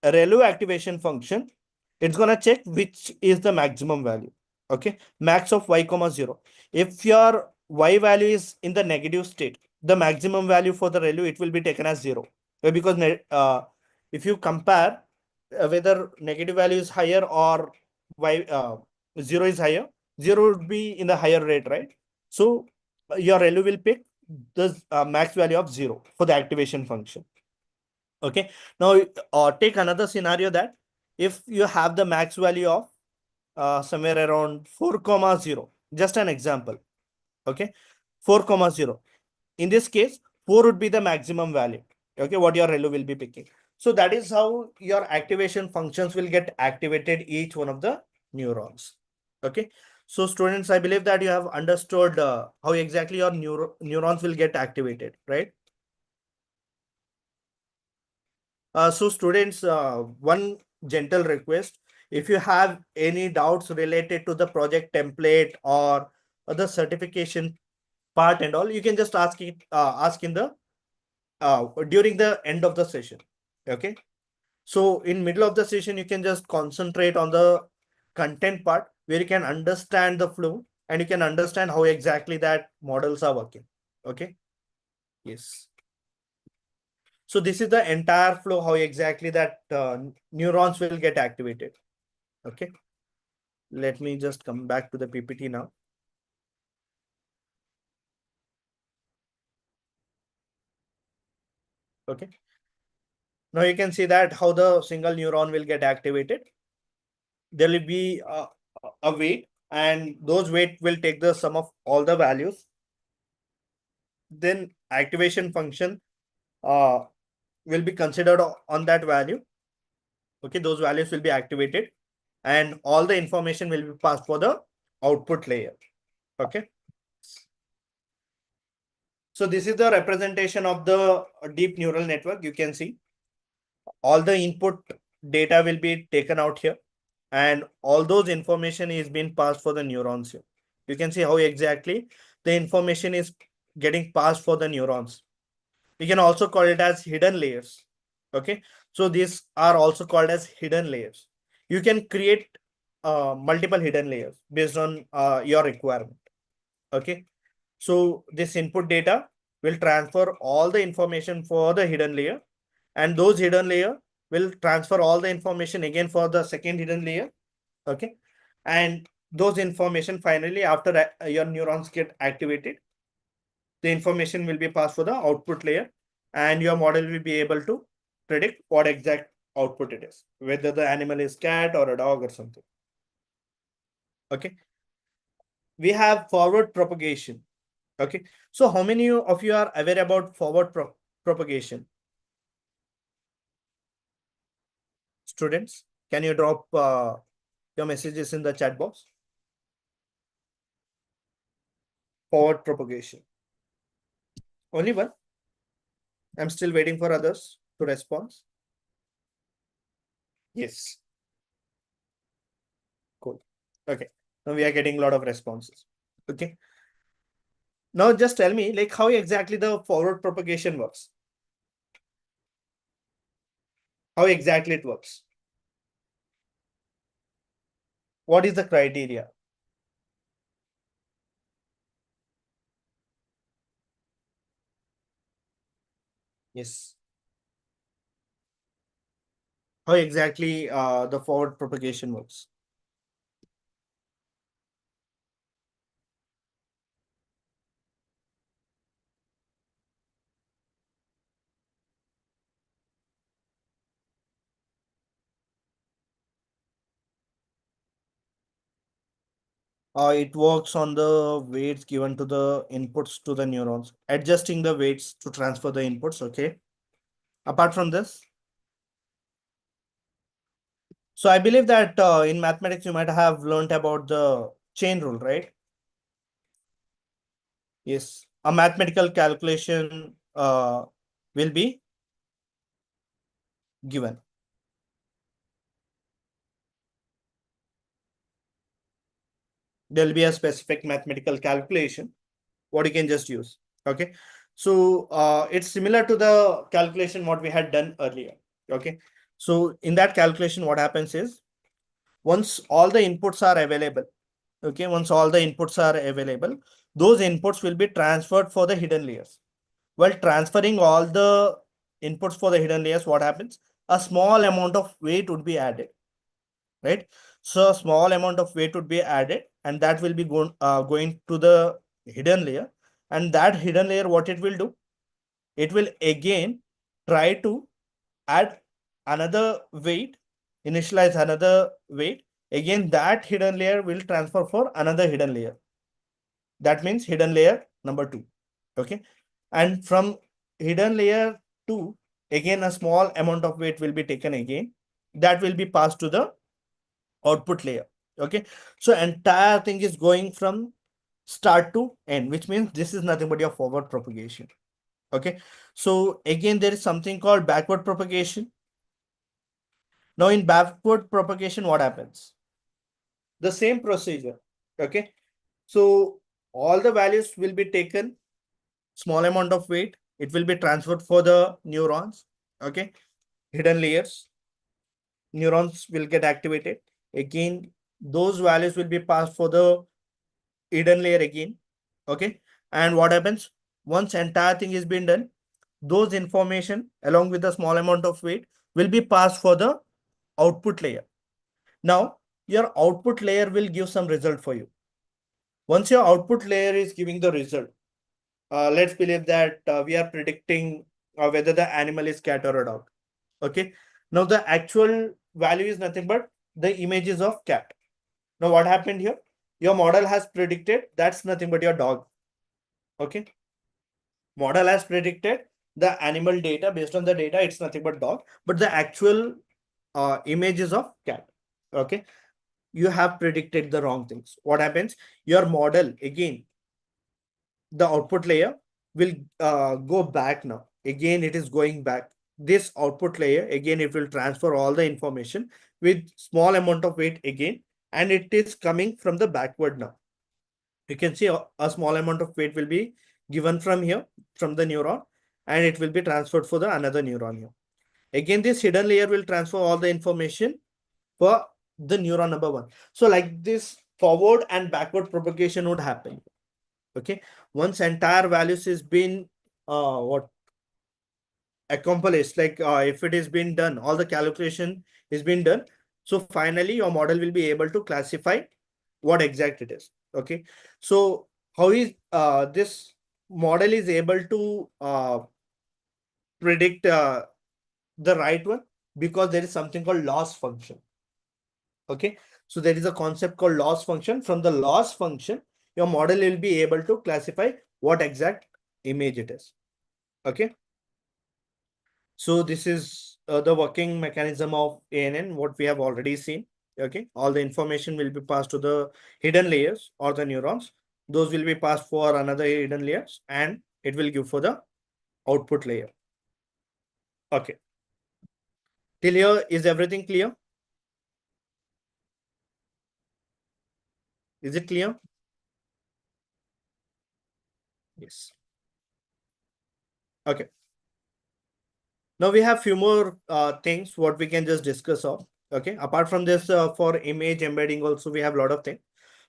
ReLU activation function, it's gonna check which is the maximum value. Okay, max of y comma 0. If your y value is in the negative state, the maximum value for the ReLU it will be taken as 0. Because if you compare whether negative value is higher or y 0 is higher, 0 would be in the higher rate, right? So your ReLU will pick the max value of 0 for the activation function. Okay. Now take another scenario that if you have the max value of somewhere around 4 comma 0, just an example. Okay. 4 comma 0. In this case, 4 would be the maximum value. Okay. What your ReLU will be picking. So that is how your activation functions will get activated each one of the neurons. Okay. So students, I believe that you have understood how exactly your neurons will get activated, right? So students, one gentle request, if you have any doubts related to the project template or the certification part and all, you can just ask in the during the end of the session. Okay. So in middle of the session, you can just concentrate on the content part where you can understand the flow and you can understand how exactly that models are working. Okay. Yes. So this is the entire flow, how exactly that neurons will get activated. Okay. Let me just come back to the PPT now. Okay. Now you can see that how the single neuron will get activated. There will be a weight, and those weight will take the sum of all the values. Then activation function will be considered on that value. Okay, those values will be activated, and all the information will be passed for the output layer. Okay. So this is the representation of the deep neural network. You can see all the input data will be taken out here, and all those information is being passed for the neurons here. You can see how exactly the information is getting passed for the neurons. We can also call it as hidden layers. Okay, so these are also called as hidden layers. You can create multiple hidden layers based on your requirement. Okay, so this input data will transfer all the information for the hidden layer, and those hidden layer will transfer all the information again for the second hidden layer. Okay, and those information finally, after your neurons get activated, the information will be passed for the output layer, and your model will be able to predict what exact output it is, whether the animal is cat or a dog or something. Okay, we have forward propagation. Okay, so how many of you are aware about forward propagation? Students, can you drop your messages in the chat box? Forward propagation. Only one? I'm still waiting for others to respond. Yes. Cool. Okay. Now we are getting a lot of responses. Okay. Now just tell me, like, how exactly the forward propagation works. How exactly it works. What is the criteria? Yes. How exactly the forward propagation works? It works on the weights given to the inputs to the neurons, adjusting the weights to transfer the inputs. Okay. Apart from this, so I believe that in mathematics, you might have learned about the chain rule, right? Yes. A mathematical calculation will be given. There will be a specific mathematical calculation, what you can just use. Okay. So it's similar to the calculation what we had done earlier. Okay. So in that calculation, what happens is once all the inputs are available, okay, once all the inputs are available, those inputs will be transferred for the hidden layers. While transferring all the inputs for the hidden layers, what happens? A small amount of weight would be added, right? So a small amount of weight would be added, and that will be going to the hidden layer. And that hidden layer, what it will do? It will again try to add another weight, initialize another weight. Again, that hidden layer will transfer for another hidden layer. That means hidden layer number 2. Okay. And from hidden layer 2, again, a small amount of weight will be taken again. That will be passed to the output layer. Okay. So entire thing is going from start to end, which means this is nothing but your forward propagation. Okay. So again, there is something called backward propagation. Now in backward propagation, what happens? The same procedure. Okay. So all the values will be taken, small amount of weight, it will be transferred for the neurons. Okay. Hidden layers, neurons will get activated. Again, those values will be passed for the hidden layer again. Okay. And what happens? Once entire thing is being done, those information along with a small amount of weight will be passed for the output layer. Now, your output layer will give some result for you. Once your output layer is giving the result, let's believe that we are predicting whether the animal is cat or a dog. Okay. Now the actual value is nothing but the images of cat. Now what happened here? Your model has predicted that's nothing but your dog. Okay. Model has predicted the animal data. Based on the data, it's nothing but dog, but the actual images of cat. Okay. You have predicted the wrong things. What happens? Your model, again, the output layer will go back now. Again, it is going back. This output layer, again, it will transfer all the information with small amount of weight again, and it is coming from the backward now. You can see a small amount of weight will be given from here, from the neuron, and it will be transferred for the another neuron here. Again, this hidden layer will transfer all the information for the neuron number one. So like this forward and backward propagation would happen. Okay, once entire values is been what accomplished, like if it is been done, all the calculation is been done, so finally your model will be able to classify what exact it is. Okay, so how is this model is able to predict the right one? Because there is something called loss function. Okay, so there is a concept called loss function. From the loss function, your model will be able to classify what exact image it is. Okay, so this is the working mechanism of ANN, what we have already seen. Okay, all the information will be passed to the hidden layers or the neurons. Those will be passed for another hidden layers, and it will give for the output layer. Okay, till here is everything clear? Is it clear? Yes. Okay. Now we have few more things what we can just discuss of. Okay, apart from this, for image embedding also we have a lot of things,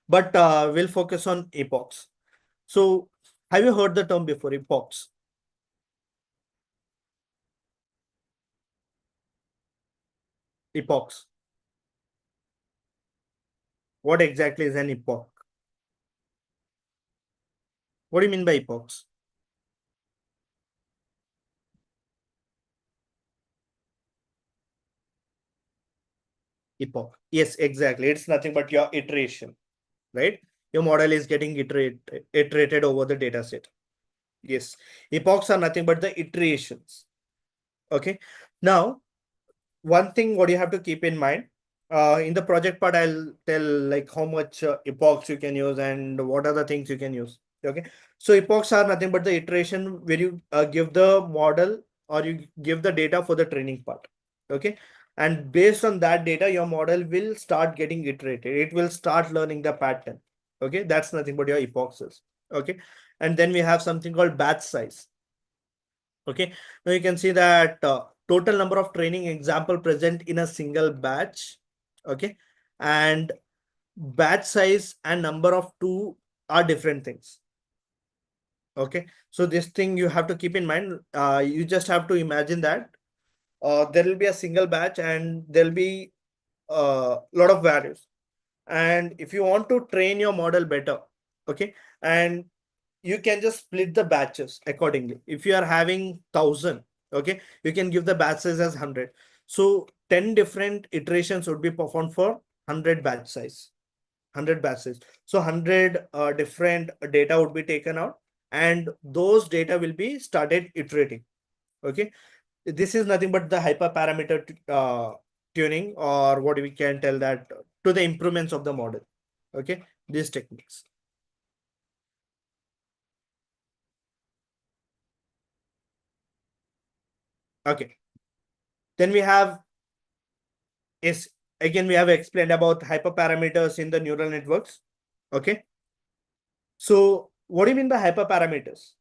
but we'll focus on epochs. So have you heard the term before, epochs? Epochs. What exactly is an epoch? What do you mean by epochs? Epoch. Yes, exactly. It's nothing but your iteration, right? Your model is getting iterated over the data set. Yes. Epochs are nothing but the iterations. Okay. Now, one thing what you have to keep in mind, in the project part, I'll tell like how much epochs you can use and what are the things you can use. Okay. So epochs are nothing but the iteration where you give the model or you give the data for the training part. Okay. And based on that data, your model will start getting iterated. It will start learning the pattern. Okay. That's nothing but your epochs is. Okay. And then we have something called batch size. Okay, now you can see that total number of training example present in a single batch. Okay, and batch size and number of two are different things. Okay, so this thing you have to keep in mind. You just have to imagine that there will be a single batch and there'll be a lot of values. And if you want to train your model better, okay, and you can just split the batches accordingly. If you are having 1,000, okay, you can give the batches as 100. So 10 different iterations would be performed for 100 batch size, 100 batches. So 100 different data would be taken out, and those data will be started iterating. Okay, this is nothing but the hyperparameter tuning, or what we can tell that to the improvements of the model. Okay, these techniques. Okay, then we have is again we have explained about hyperparameters in the neural networks. Okay, so what do you mean by hyperparameters?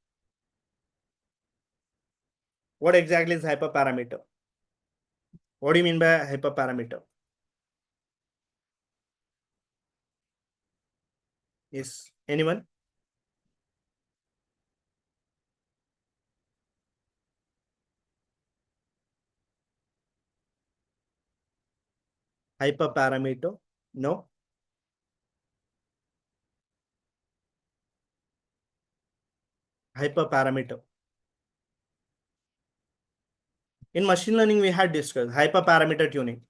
What exactly is hyperparameter? What do you mean by hyperparameter? Is anyone? Hyperparameter? No. Hyperparameter. In machine learning, we had discussed hyperparameter tuning.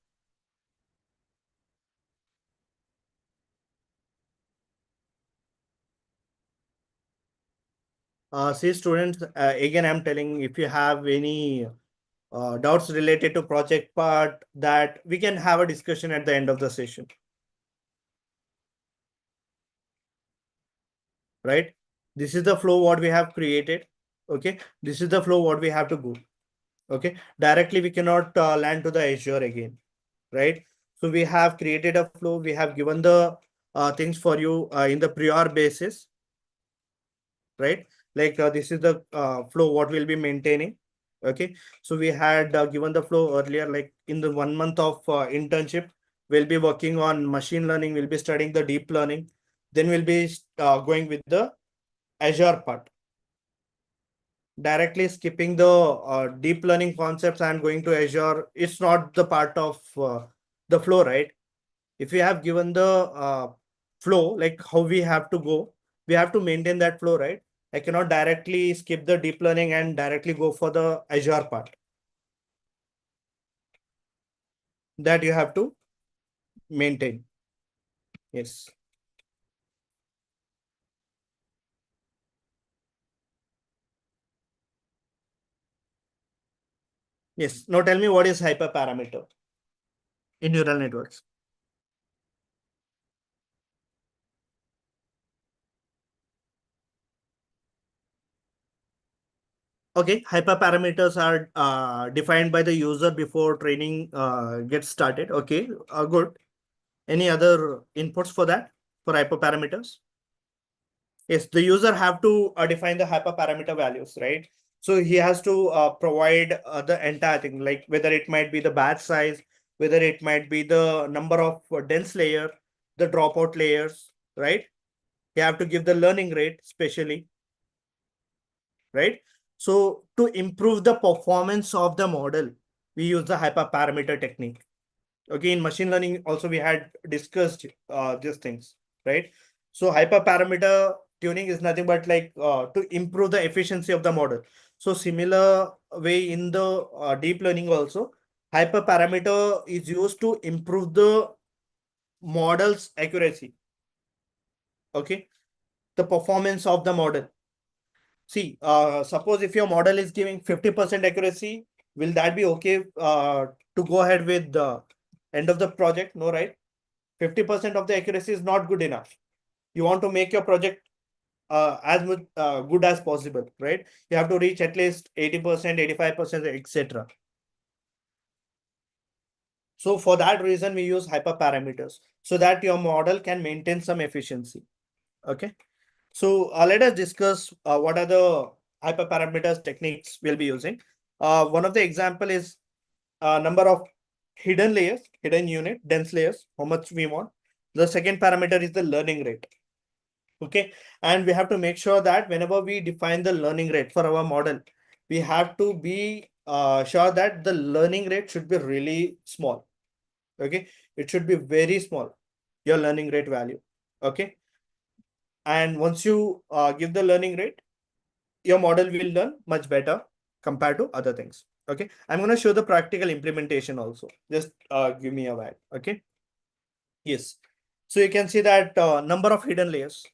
See students, again, I'm telling, if you have any doubts related to project part, that we can have a discussion at the end of the session. Right? This is the flow what we have created. Okay. This is the flow what we have to go. Okay. Directly, we cannot land to the Azure again. Right? So we have created a flow. We have given the things for you in the prior basis. Right? Like this is the flow what we'll be maintaining. Okay. So we had given the flow earlier, like in the 1 month of internship, we'll be working on machine learning. We'll be studying the deep learning. Then we'll be going with the Azure part. Directly skipping the deep learning concepts and going to Azure, it's not the part of the flow, right? If we have given the flow, like how we have to go, we have to maintain that flow, right? I cannot directly skip the deep learning and directly go for the Azure part. That you have to maintain. Yes. Yes. Now tell me, what is hyperparameter in neural networks? Okay, hyperparameters are defined by the user before training gets started. Okay, good. Any other inputs for that, for hyperparameters? Yes, the user have to define the hyperparameter values, right? So he has to provide the entire thing, like whether it might be the batch size, whether it might be the number of dense layer, the dropout layers, right? You have to give the learning rate, especially, right? So to improve the performance of the model, we use the hyperparameter technique. Okay, in machine learning also we had discussed these things, right? So hyperparameter tuning is nothing but like to improve the efficiency of the model. So similar way in the deep learning also, hyperparameter is used to improve the model's accuracy. Okay, the performance of the model. See, suppose if your model is giving 50% accuracy, will that be okay to go ahead with the end of the project? No, right? 50% of the accuracy is not good enough. You want to make your project as much good as possible, right? You have to reach at least 80%, 85%, etc. So for that reason, we use hyperparameters so that your model can maintain some efficiency. Okay. So let us discuss what are the hyperparameters techniques we'll be using. One of the example is number of hidden layers, hidden unit, dense layers, how much we want. The second parameter is the learning rate. Okay. And we have to make sure that whenever we define the learning rate for our model, we have to be sure that the learning rate should be really small. Okay. It should be very small, your learning rate value. Okay. And once you give the learning rate, your model will learn much better compared to other things. Okay. I'm going to show the practical implementation also. Just give me a while. Okay. Yes. So you can see that number of hidden layers.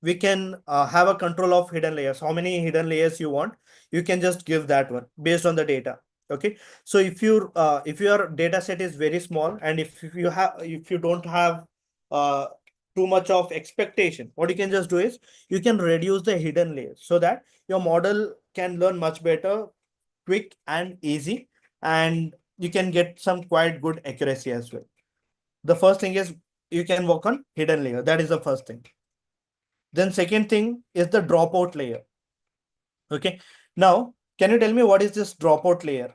We can have a control of hidden layers. How many hidden layers you want, you can just give that one based on the data. Okay. So if your data set is very small, and if you don't have uh, too much of expectation, what you can just do is you can reduce the hidden layers so that your model can learn much better, quick and easy, and you can get some quite good accuracy as well. The first thing is you can work on hidden layer. That is the first thing. Then second thing is the dropout layer. Okay. Now, can you tell me what is this dropout layer?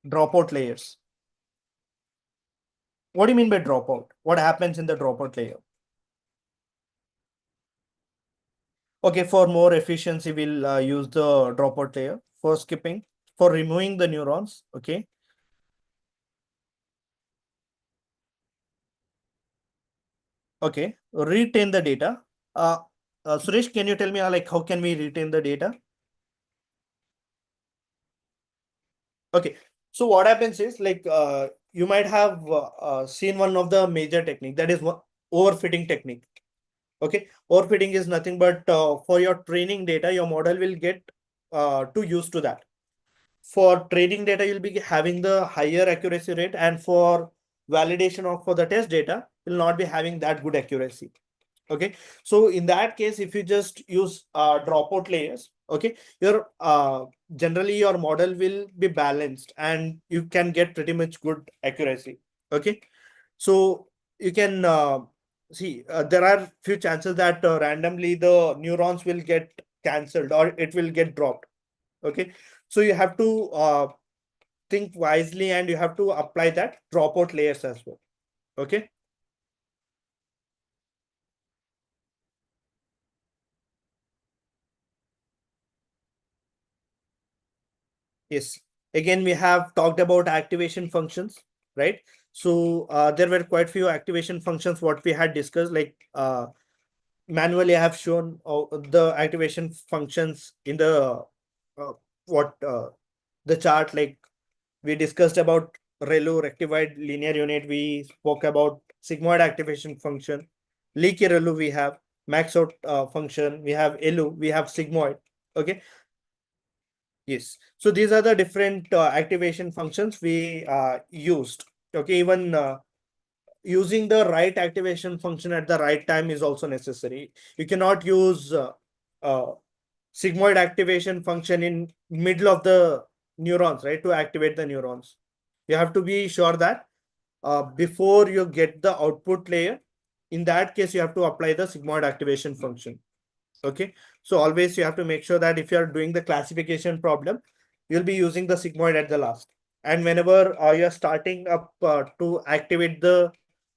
Dropout layers. What do you mean by dropout? What happens in the dropout layer? Okay, for more efficiency, we'll use the dropout layer for skipping. for removing the neurons. Okay. Okay. Retain the data. Suresh, can you tell me like how can we retain the data? Okay. So what happens is like you might have seen one of the major technique, that is overfitting technique. Okay. Overfitting is nothing but for your training data, your model will get too used to that. For training data, you'll be having the higher accuracy rate, and for validation of for the test data, you'll not be having that good accuracy. Okay. So in that case, if you just use dropout layers, okay, your generally your model will be balanced and you can get pretty much good accuracy. Okay. So you can see there are few chances that randomly the neurons will get cancelled or it will get dropped. Okay. So you have to think wisely and you have to apply that dropout layers as well. Okay. Yes. Again, we have talked about activation functions, right? So there were quite few activation functions what we had discussed. Like manually, I have shown the activation functions in the what the chart. Like we discussed about ReLU, rectified linear unit. We spoke about sigmoid activation function. Leaky ReLU we have, max out function. We have LU. We have sigmoid. Okay. Yes. So these are the different activation functions we used. Okay. Even using the right activation function at the right time is also necessary. You cannot use uh, sigmoid activation function in middle of the neurons, right? To activate the neurons. You have to be sure that before you get the output layer, in that case, you have to apply the sigmoid activation function. Okay. So always you have to make sure that if you are doing the classification problem, you'll be using the sigmoid at the last. And whenever you're starting up to activate the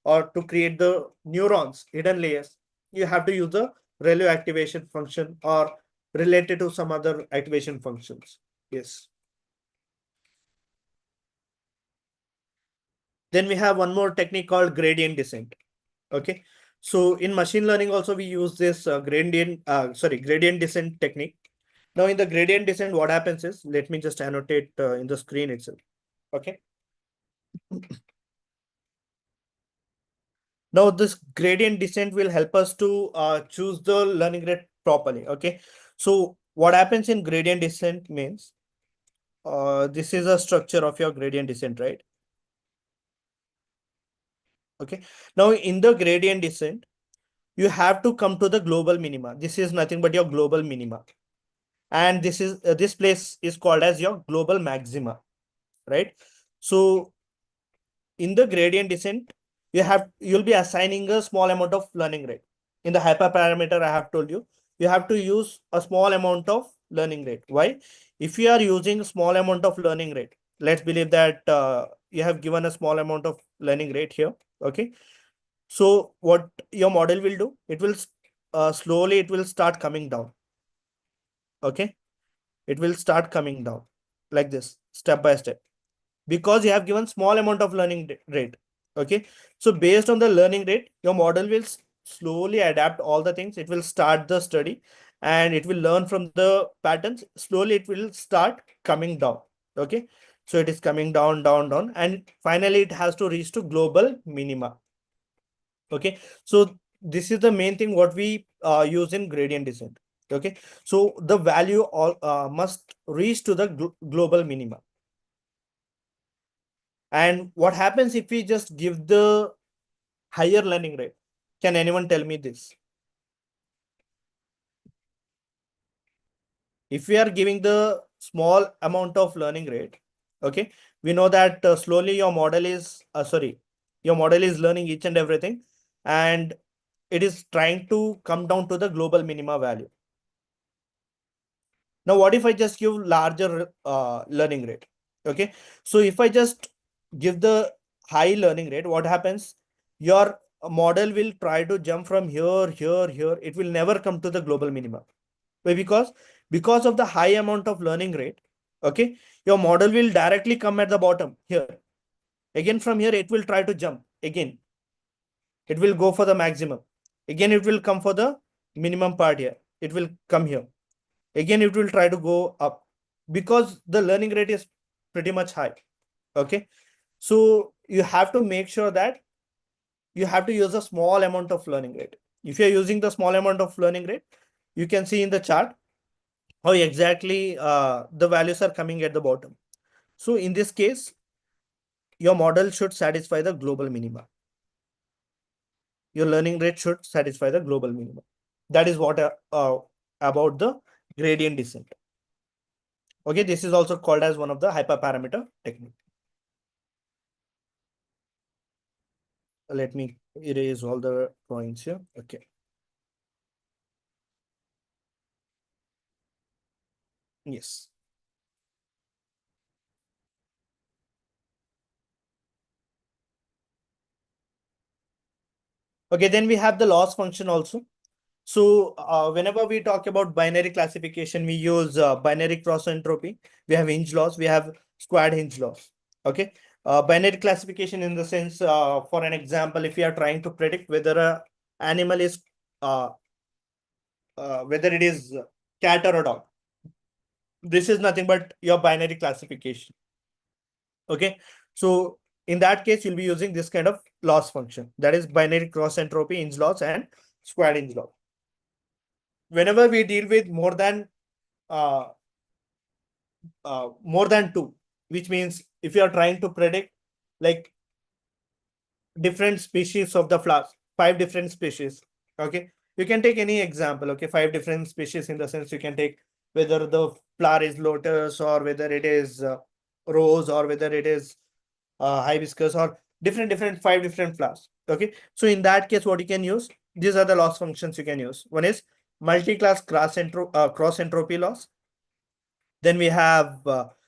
or to create the neurons, hidden layers, you have to use the ReLU activation function or related to some other activation functions. Yes. Then we have one more technique called gradient descent. Okay. So in machine learning also we use this gradient descent technique. Now in the gradient descent, what happens is, let me just annotate in the screen itself. Okay. Now this gradient descent will help us to choose the learning rate properly. Okay. So what happens in gradient descent means, this is a structure of your gradient descent, right? Okay. Now in the gradient descent, you have to come to the global minima. This is nothing but your global minima. And this place is called as your global maxima, right? So in the gradient descent, you'll be assigning a small amount of learning rate. In the hyperparameter, I have told you, you have to use a small amount of learning rate. Why? If you are using small amount of learning rate, let's believe that you have given a small amount of learning rate here. Okay. So what your model will do, it will slowly, it will start coming down. Okay. It will start coming down like this, step by step, because you have given small amount of learning rate. Okay. So based on the learning rate, your model will slowly adapt all the things. It will start the study and it will learn from the patterns. Slowly it will start coming down. Okay. So it is coming down, down, down, and finally it has to reach to global minima. Okay. So this is the main thing what we use in gradient descent. Okay. So the value all must reach to the global minima. And what happens if we just give the higher learning rate? Can anyone tell me this? If we are giving the small amount of learning rate, okay, we know that slowly your model is learning each and everything, and it is trying to come down to the global minima value. Now, what if I just give larger learning rate? Okay, so if I just give the high learning rate, what happens? Your model will try to jump from here, here, here. It will never come to the global minima. Why? Because of the high amount of learning rate. Okay, your model will directly come at the bottom here. Again, from here, it will try to jump. Again, it will go for the maximum. Again, it will come for the minimum part here. It will come here. Again, it will try to go up because the learning rate is pretty much high. Okay, so you have to make sure that you have to use a small amount of learning rate. If you're using the small amount of learning rate, you can see in the chart how exactly the values are coming at the bottom. So in this case, your model should satisfy the global minima. Your learning rate should satisfy the global minima. That is what about the gradient descent. Okay, this is also called as one of the hyperparameter technique. Let me erase all the drawings here. Okay. Yes. Okay, then we have the loss function also. So whenever we talk about binary classification, we use binary cross entropy. We have hinge loss. We have squared hinge loss. Okay. Binary classification in the sense, for an example, if you are trying to predict whether a animal is uh, whether it is cat or a dog. This is nothing but your binary classification. Okay. So in that case, you'll be using this kind of loss function. That is binary cross entropy, hinge loss, and squared hinge loss. Whenever we deal with uh, more than two, which means if you are trying to predict like different species of the flowers, 5 different species. Okay, you can take any example. Okay, 5 different species in the sense you can take whether the flower is lotus or whether it is rose or whether it is hibiscus or different 5 different flowers. Okay, so in that case, what you can use, these are the loss functions you can use. One is multi-class cross entropy loss. Then we have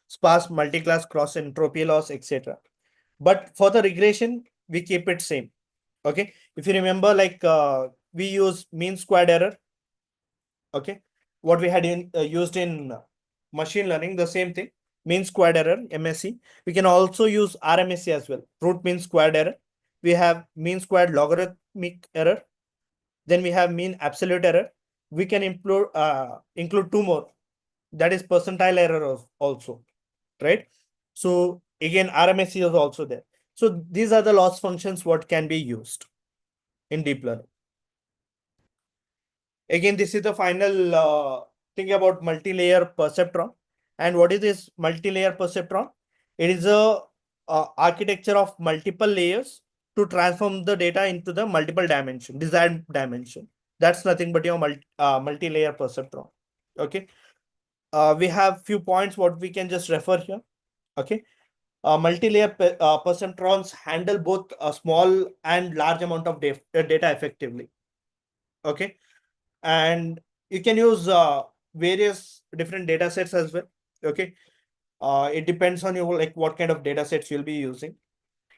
sparse multi-class cross entropy loss, etc. But for the regression, we keep it same. Okay, if you remember, like we use mean squared error. Okay, what we had used in machine learning, the same thing, mean squared error, MSE. We can also use RMSE as well, root mean squared error. We have mean squared logarithmic error. Then we have mean absolute error. We can include two more, that is percentile error also, right? So again, RMSE is also there. So these are the loss functions what can be used in deep learning. Again, this is the final thing about multi-layer perceptron. And what is this multi-layer perceptron? It is a architecture of multiple layers to transform the data into the multiple dimension, desired dimension. That's nothing but your multi-layer perceptron. Okay. We have few points what we can just refer here. Okay. Multi-layer perceptrons handle both a small and large amount of data effectively. Okay. And you can use various different data sets as well. Okay. It depends on you like what kind of data sets you'll be using.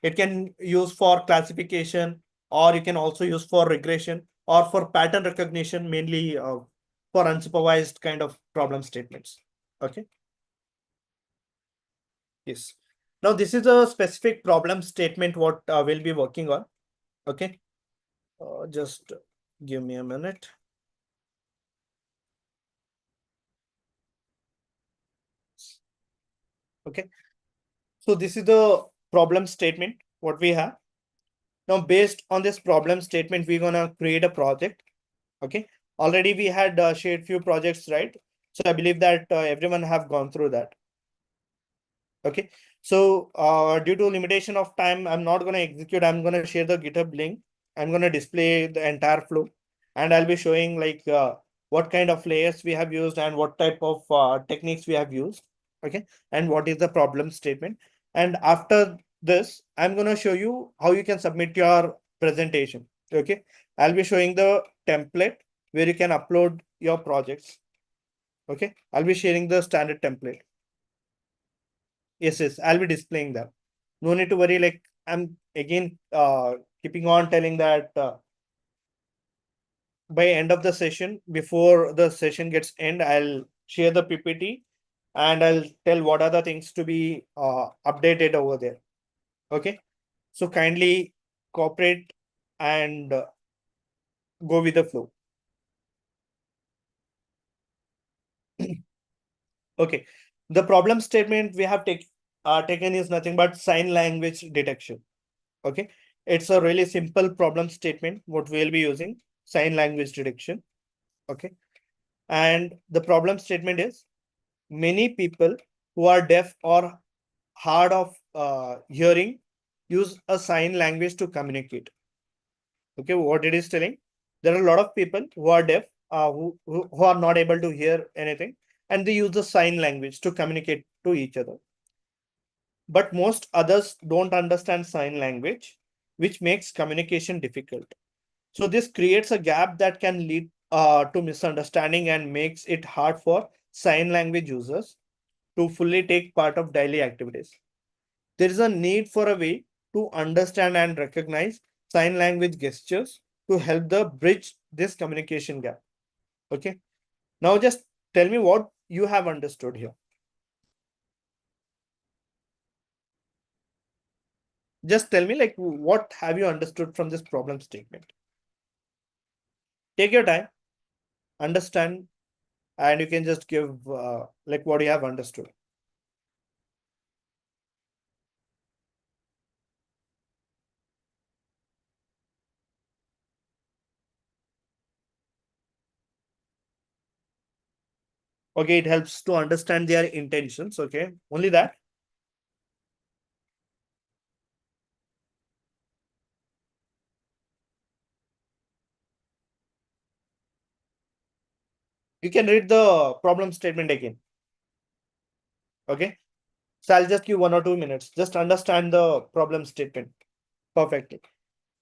It can use for classification, or you can also use for regression or for pattern recognition, mainly for unsupervised kind of problem statements. Okay. Yes. Now this is a specific problem statement what we'll be working on. Okay. Just give me a minute. Okay. So this is the problem statement what we have. Now, based on this problem statement, we're gonna create a project. Okay. Already we had shared few projects, right? So I believe that everyone have gone through that. Okay. So due to limitation of time, I'm not gonna execute. I'm gonna share the GitHub link. I'm gonna display the entire flow, and I'll be showing like what kind of layers we have used and what type of techniques we have used. Okay. And what is the problem statement. And after this, I'm gonna show you how you can submit your presentation. Okay. I'll be showing the template where you can upload your projects. Okay. I'll be sharing the standard template. Yes, I'll be displaying them. No need to worry. Like I'm again keeping on telling that by end of the session, before the session gets end, I'll share the PPT and I'll tell what are the things to be updated over there. Okay. So kindly cooperate and go with the flow. Okay. The problem statement we have taken is nothing but sign language detection. Okay. It's a really simple problem statement, what we'll be using, sign language detection. Okay. And the problem statement is many people who are deaf or hard of hearing use a sign language to communicate. Okay, what it is telling, there are a lot of people who are deaf, who are not able to hear anything, and they use the sign language to communicate to each other. But most others don't understand sign language, which makes communication difficult. So this creates a gap that can lead to misunderstanding and makes it hard for sign language users to fully take part of daily activities. There is a need for a way to understand and recognize sign language gestures to help the bridge this communication gap. Okay. Now just tell me what you have understood here. Just tell me like what have you understood from this problem statement? Take your time, understand, and you can just give like what you have understood. Okay, it helps to understand their intentions. Okay, only that. You can read the problem statement again. Okay, so I'll just give 1 or 2 minutes. Just understand the problem statement perfectly.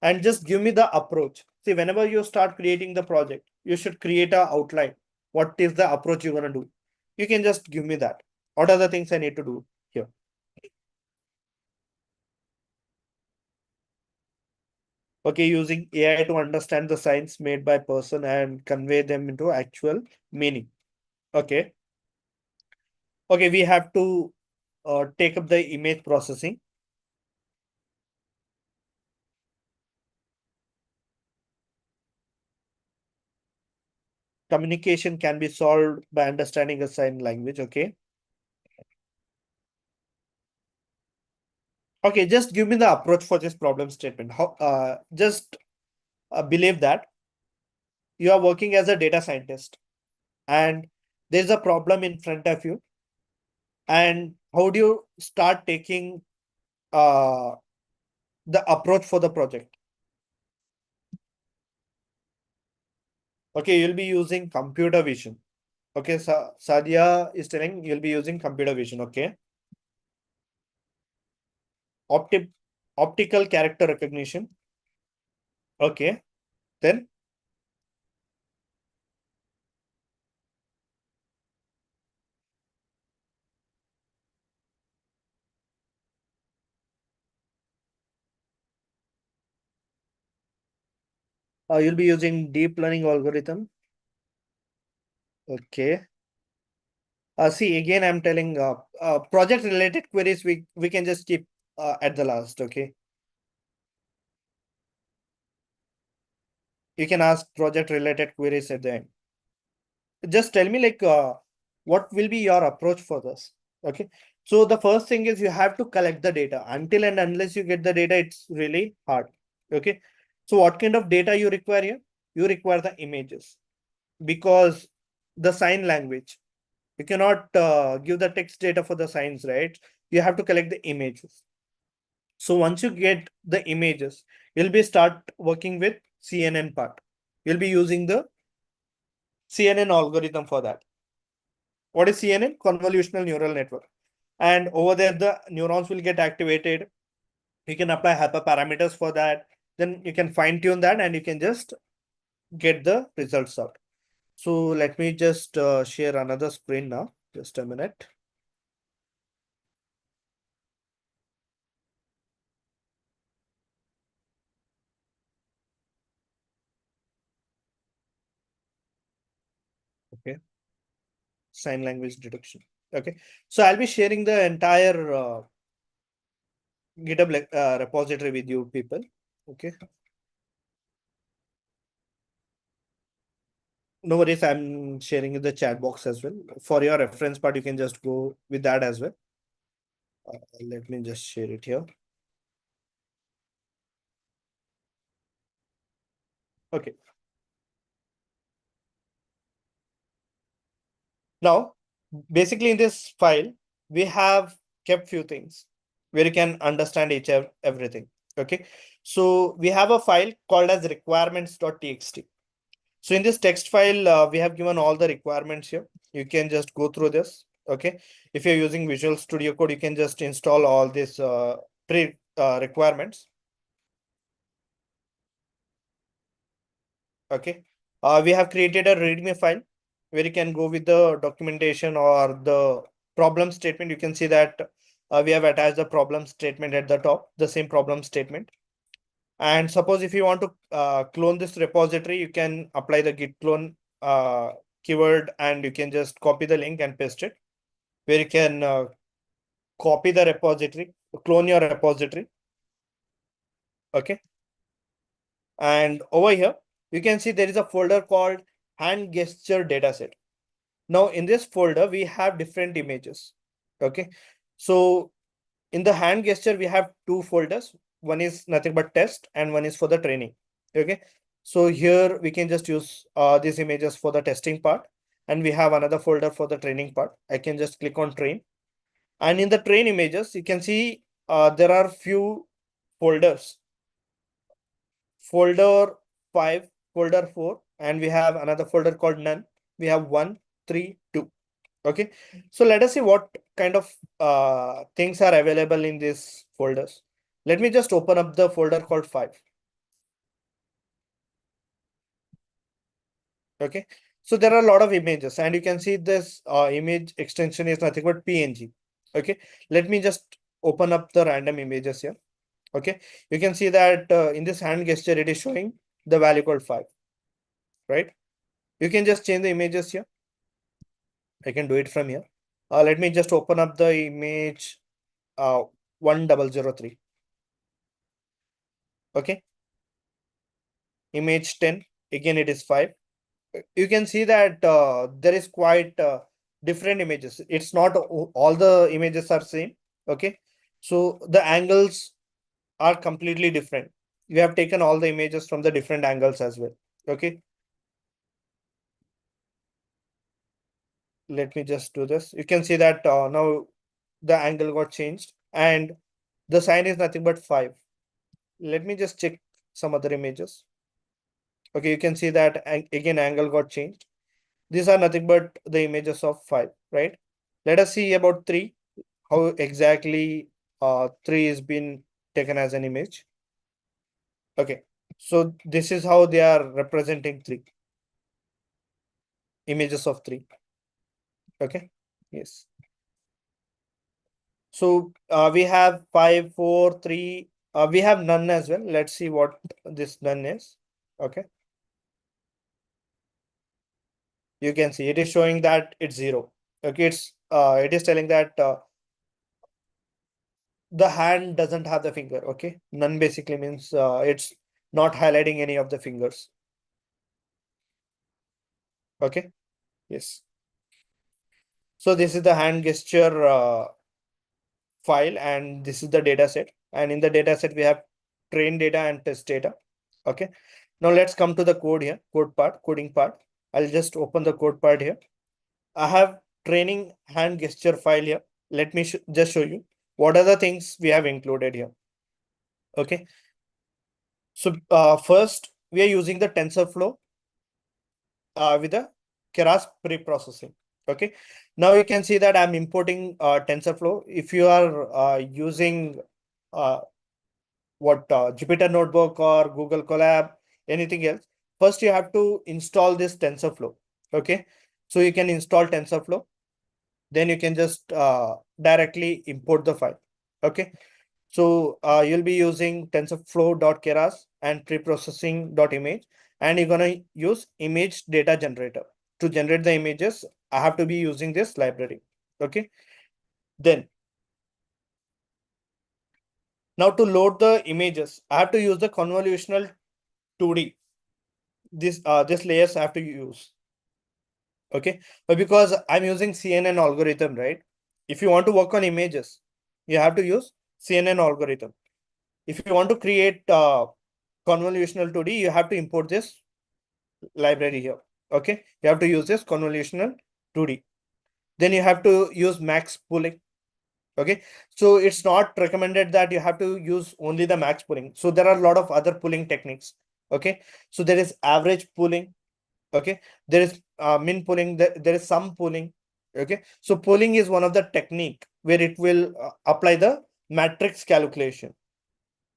And just give me the approach. See, whenever you start creating the project, you should create a outline. What is the approach you're gonna do? You can just give me that. What are the things I need to do here? Okay, using AI to understand the signs made by person and convey them into actual meaning. Okay. Okay, we have to take up the image processing. Communication can be solved by understanding a sign language. Okay. Okay, just give me the approach for this problem statement. How just believe that you are working as a data scientist and there's a problem in front of you, and how do you start taking uh, the approach for the project? Okay, you'll be using computer vision. Okay, Sadia is telling you'll be using computer vision. Okay. Opti Optical character recognition. Okay, then you'll be using deep learning algorithm. Okay. See, again, I'm telling project related queries, we can just keep at the last. Okay. You can ask project related queries at the end. Just tell me like what will be your approach for this. Okay. So the first thing is you have to collect the data. Until and unless you get the data, it's really hard. Okay. So what kind of data you require here? You require the images, because the sign language, you cannot give the text data for the signs, right? You have to collect the images. So once you get the images, you'll be start working with CNN part. You'll be using the CNN algorithm for that. What is CNN? Convolutional neural network. And over there, the neurons will get activated. You can apply hyperparameters for that. Then you can fine tune that and you can just get the results out. So let me just share another screen now. Just a minute. Okay. Sign language detection. Okay, so I'll be sharing the entire GitHub repository with you people. Okay, no worries, I'm sharing in the chat box as well. For your reference part, you can just go with that as well. Let me just share it here. Okay. Now, basically in this file, we have kept few things where you can understand everything. Okay. So we have a file called as requirements.txt. So in this text file, we have given all the requirements here. You can just go through this. Okay. If you're using Visual Studio Code, you can just install all these pre requirements. Okay. We have created a README file where you can go with the documentation or the problem statement. You can see that we have attached the problem statement at the top, the same problem statement. And suppose if you want to clone this repository, you can apply the git clone keyword and you can just copy the link and paste it, where you can copy the repository, clone your repository. Okay. And over here, you can see there is a folder called hand gesture dataset. Now in this folder, we have different images. Okay. So in the hand gesture, we have two folders. One is nothing but test and one is for the training. Okay. So here we can just use these images for the testing part. And we have another folder for the training part. I can just click on train. And in the train images, you can see there are few folders. Folder 5, folder 4, and we have another folder called none. We have 1, 3, 2. Okay, so let us see what kind of things are available in these folders. Let me just open up the folder called 5. Okay, so there are a lot of images and you can see this image extension is nothing but PNG. Okay, let me just open up the random images here. Okay, you can see that in this hand gesture, it is showing the value called 5, right? You can just change the images here. I can do it from here. Let me just open up the image 1003. Okay. Image 10. Again, it is 5. You can see that there is quite different images. It's not all the images are same. Okay. So the angles are completely different. We have taken all the images from the different angles as well. Okay. Let me just do this. You can see that now the angle got changed and the sign is nothing but 5. Let me just check some other images. Okay, you can see that again angle got changed. These are nothing but the images of 5, right? Let us see about 3, how exactly 3 is been taken as an image. Okay, so this is how they are representing 3 images of 3. Okay, yes. So we have 5, 4, 3. We have none as well. Let's see what this none is. Okay. You can see it is showing that it's 0. Okay, it is telling that the hand doesn't have the finger. Okay, none basically means it's not highlighting any of the fingers. Okay, yes. So this is the hand gesture file and this is the data set, and in the data set we have train data and test data. Okay, now let's come to the code here, coding part. I'll just open the code part here. I have training hand gesture file here. Let me just show you what are the things we have included here. Okay, so first we are using the TensorFlow with the Keras pre-processing. Okay, now you can see that I'm importing TensorFlow. If you are using uh, Jupyter Notebook or Google Colab, anything else, first you have to install this TensorFlow. Okay, so you can install TensorFlow, then you can just directly import the file. Okay, so you'll be using TensorFlow.keras and preprocessing.image, and you're gonna use image data generator to generate the images. I have to be using this library. Okay. Then now to load the images, I have to use the convolutional 2D. This layers I have to use. Okay, but because I'm using CNN algorithm, right? If you want to work on images, you have to use CNN algorithm. If you want to create convolutional 2D, you have to import this library here. Okay, you have to use this convolutional 2D. Then you have to use max pooling. Okay, so it's not recommended that you have to use only the max pooling. So there are a lot of other pooling techniques. Okay, so there is average pooling. Okay, there is min pooling, there is sum pooling. Okay, so pooling is one of the technique where it will apply the matrix calculation.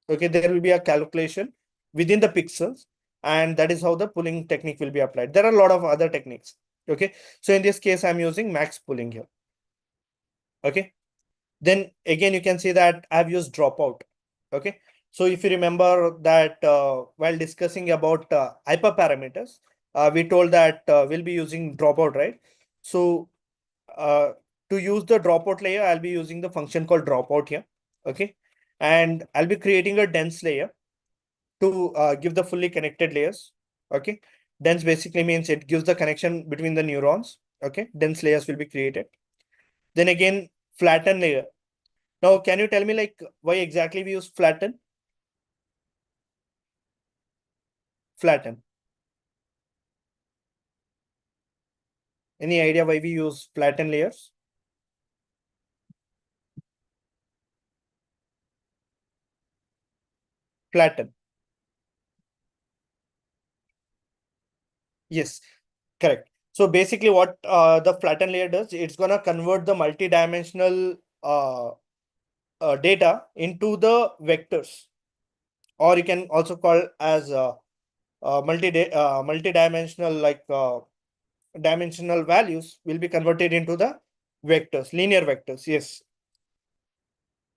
Okay, there will be a calculation within the pixels, and that is how the pooling technique will be applied. There are a lot of other techniques. Okay, so in this case I'm using max pooling here. Okay, then again you can see that I've used dropout. Okay, so if you remember that while discussing about hyperparameters, we told that we'll be using dropout, right? So uh, to use the dropout layer, I'll be using the function called dropout here. Okay, and I'll be creating a dense layer to give the fully connected layers. Okay, dense basically means it gives the connection between the neurons. Okay, dense layers will be created. Then again, flatten layer. Now, can you tell me like why exactly we use flatten? Flatten. Any idea why we use flatten layers? Flatten. Yes, correct. So basically what the flatten layer does, it's gonna convert the multi-dimensional data into the vectors, or you can also call as multi-dimensional like dimensional values will be converted into the vectors, linear vectors. Yes.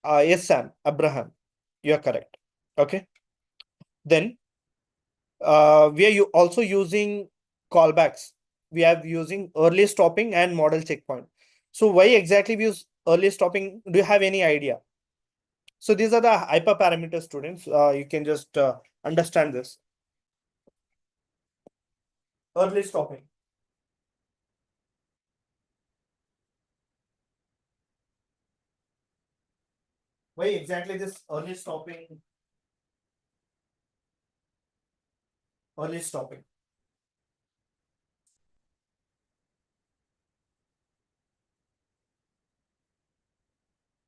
Yes, Sam, Abraham, you're correct. Okay. Then we are also using callbacks. We are using early stopping and model checkpoint. So why exactly we use early stopping? Do you have any idea? So these are the hyperparameter students. You can just understand this. Early stopping. Why exactly this early stopping? Early stopping.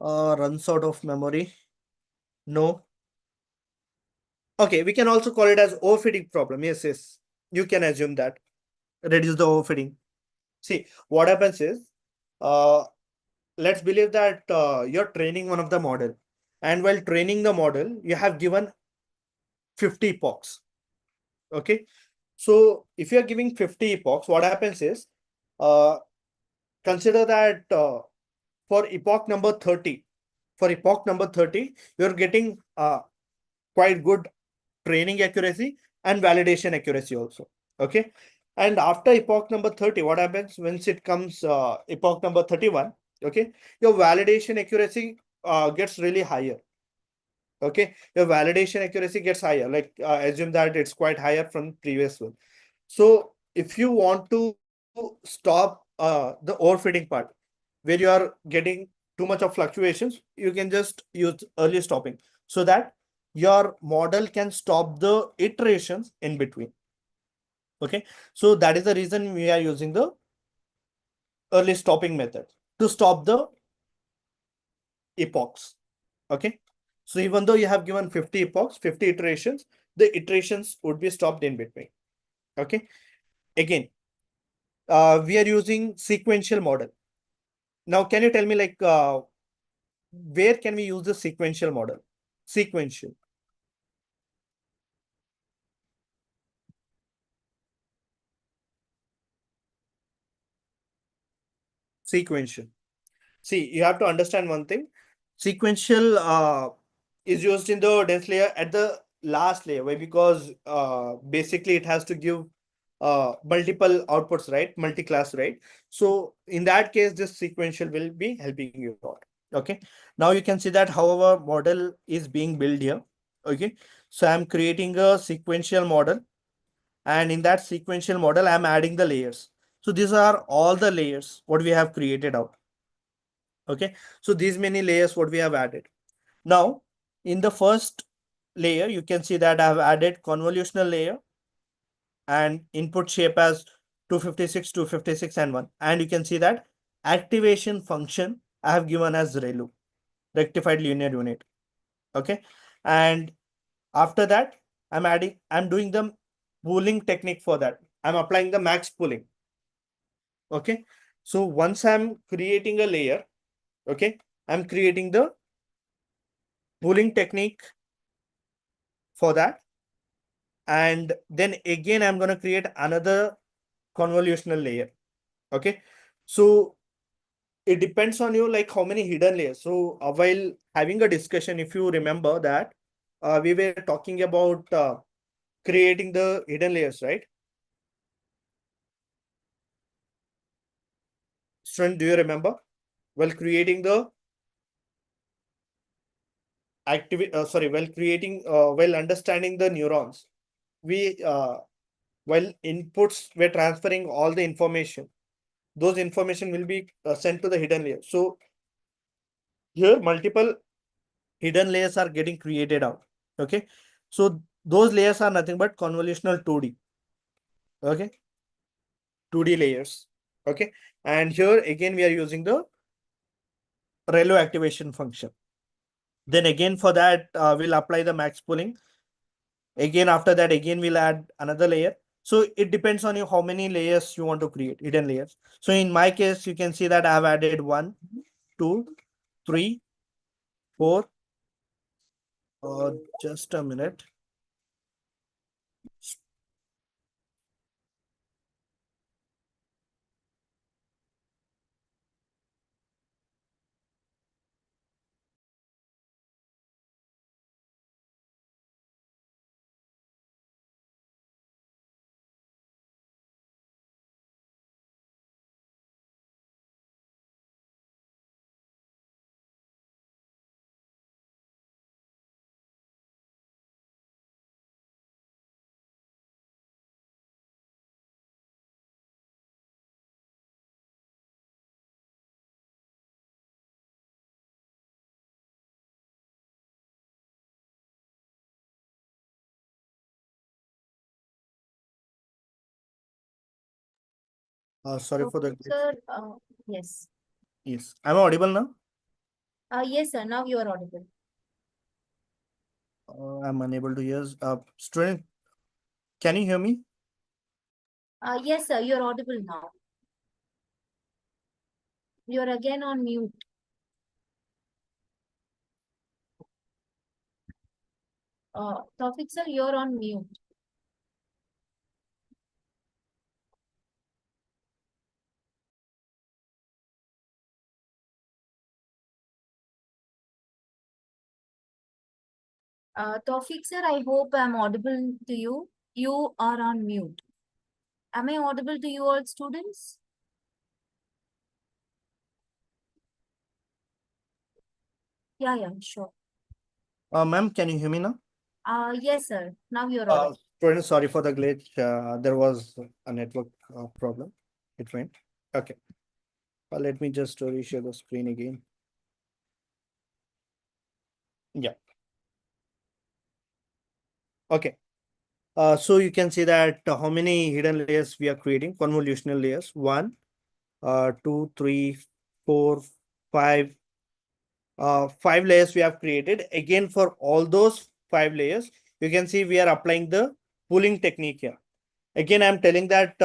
Runs out of memory. No. Okay, we can also call it as overfitting problem. Yes, yes. You can assume that. Reduce the overfitting. See, what happens is, uh, let's believe that you're training one of the model. And while training the model, you have given 50 epochs. Okay. So if you're giving 50 epochs, what happens is, uh, consider that for epoch number 30, you're getting quite good training accuracy and validation accuracy also. Okay. And after epoch number 30, what happens once it comes epoch number 31? Okay, your validation accuracy gets really higher. Okay, your validation accuracy gets higher. Like assume that it's quite higher from previous one. So if you want to stop the overfitting part, where you are getting too much of fluctuations, you can just use early stopping so that your model can stop the iterations in between. Okay, so that is the reason we are using the early stopping method to stop the epochs. Okay, so even though you have given 50 epochs, 50 iterations, the iterations would be stopped in between. Okay, again, we are using sequential model. Now, can you tell me like where can we use the sequential model? Sequential. Sequential. See, you have to understand one thing. Sequential is used in the dense layer at the last layer. Why? Because basically it has to give multiple outputs, right? Multi-class, right? So in that case, this sequential will be helping you out. Okay. Now you can see that how our model is being built here. Okay. So I'm creating a sequential model, and in that sequential model, I'm adding the layers. So these are all the layers what we have created out. Okay. So these many layers what we have added. Now in the first layer, you can see that I have added convolutional layer and input shape as 256, 256 and 1. And you can see that activation function I have given as ReLU, rectified linear unit. Okay. And after that, I'm doing the pooling technique for that. I'm applying the max pooling. Okay. So once I'm creating a layer, okay, I'm creating the pooling technique for that. And then again, I'm going to create another convolutional layer. Okay. So it depends on you, like how many hidden layers. So while having a discussion, if you remember that we were talking about creating the hidden layers, right? Student, do you remember? While creating the while understanding the neurons, we while inputs were transferring all the information, those information will be sent to the hidden layer. So here multiple hidden layers are getting created out. Okay. So those layers are nothing but convolutional 2D. Okay. 2D layers. Okay. And here again, we are using the ReLU activation function. Then again for that, we'll apply the max pooling. Again, after that, again, we'll add another layer. So it depends on you how many layers you want to create, hidden layers. So in my case, you can see that I have added 1, 2, 3, 4. Just a minute. Sorry So, for the glitch. sir, yes. Yes. Am I audible now? Yes, sir. Now you are audible. I'm unable to hear. Student, can you hear me? Yes, sir. You are audible now. You are again on mute. Tawfiq, sir, you are on mute. Tawfiq, sir, I hope I'm audible to you. You are on mute. Am I audible to you all students? Yeah, sure. Ma'am, can you hear me now? Yes, sir. Now you're audible. Student, sorry for the glitch. There was a network problem. It went. Okay. Let me just reshare the screen again. Yeah. Okay. So you can see that how many hidden layers we are creating, convolutional layers. 1, 2, 3, 4, 5. 5 layers we have created. Again, for all those 5 layers, you can see we are applying the pooling technique here. Again, I'm telling that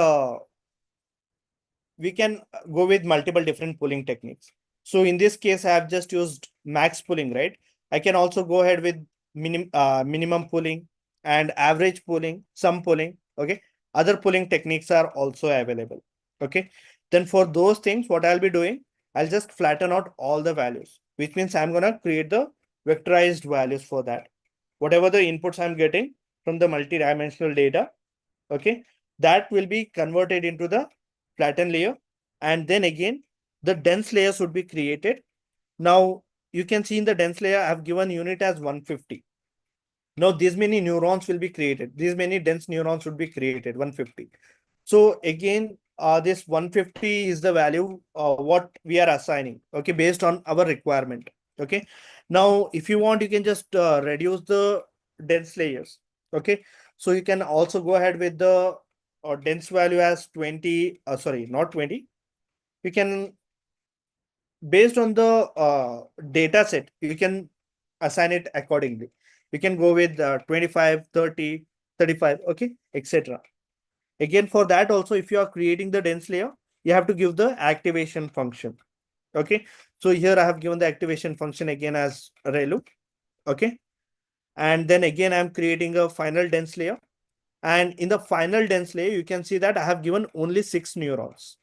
we can go with multiple different pooling techniques. So in this case, I have just used max pooling, right? I can also go ahead with minimum pooling and average pooling, sum pooling. Okay. Other pooling techniques are also available. Okay. Then for those things, what I'll be doing, I'll just flatten out all the values, which means I'm going to create the vectorized values for that. Whatever the inputs I'm getting from the multi-dimensional data. Okay. that will be converted into the flattened layer. And then again, the dense layer should be created. Now you can see in the dense layer, I have given unit as 150. Now these many neurons will be created. These many dense neurons should be created, 150. So again, this 150 is the value what we are assigning, okay, based on our requirement. Okay. Now, if you want, you can just reduce the dense layers. Okay. So you can also go ahead with the dense value as 20. Sorry, not 20. You can, based on the data set, you can assign it accordingly. You can go with 25, 30, 35, okay, etc. Again, for that also, if you are creating the dense layer, you have to give the activation function. Okay. So here I have given the activation function again as relu. Okay. And then again, I'm creating a final dense layer. And in the final dense layer, you can see that I have given only 6 neurons.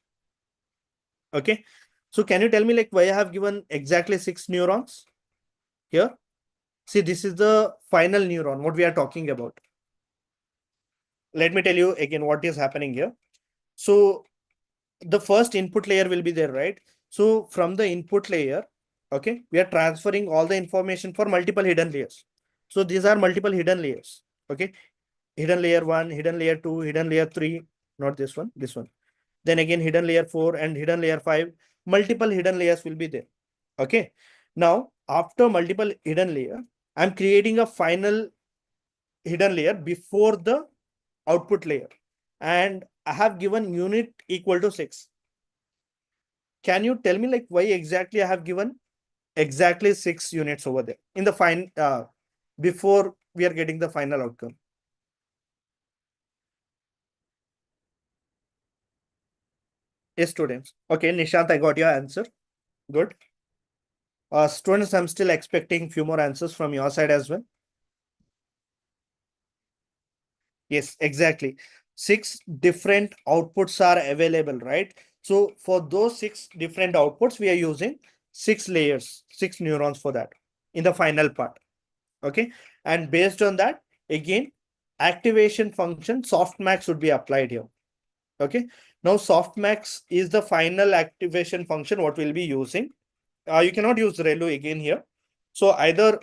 Okay. So can you tell me like why I have given exactly 6 neurons here? See, this is the final neuron, what we are talking about. Let me tell you again what is happening here. So the first input layer will be there, right? So from the input layer, okay, we are transferring all the information for multiple hidden layers. So these are multiple hidden layers. Okay. Hidden layer 1, hidden layer 2, hidden layer 3, not this one, this one. Then again, hidden layer 4 and hidden layer 5. Multiple hidden layers will be there. Okay. Now, after multiple hidden layer, I'm creating a final hidden layer before the output layer. And I have given unit equal to 6. Can you tell me like why exactly I have given exactly 6 units over there in the before we are getting the final outcome? Yes, students. Okay, Nishant, I got your answer. Good. Students, I'm still expecting few more answers from your side as well. Yes, exactly. 6 different outputs are available, right? So for those 6 different outputs, we are using 6 layers, 6 neurons for that in the final part. Okay. And based on that, again, activation function softmax should be applied here. Okay. Now softmax is the final activation function what we'll be using. You cannot use relu again here. So either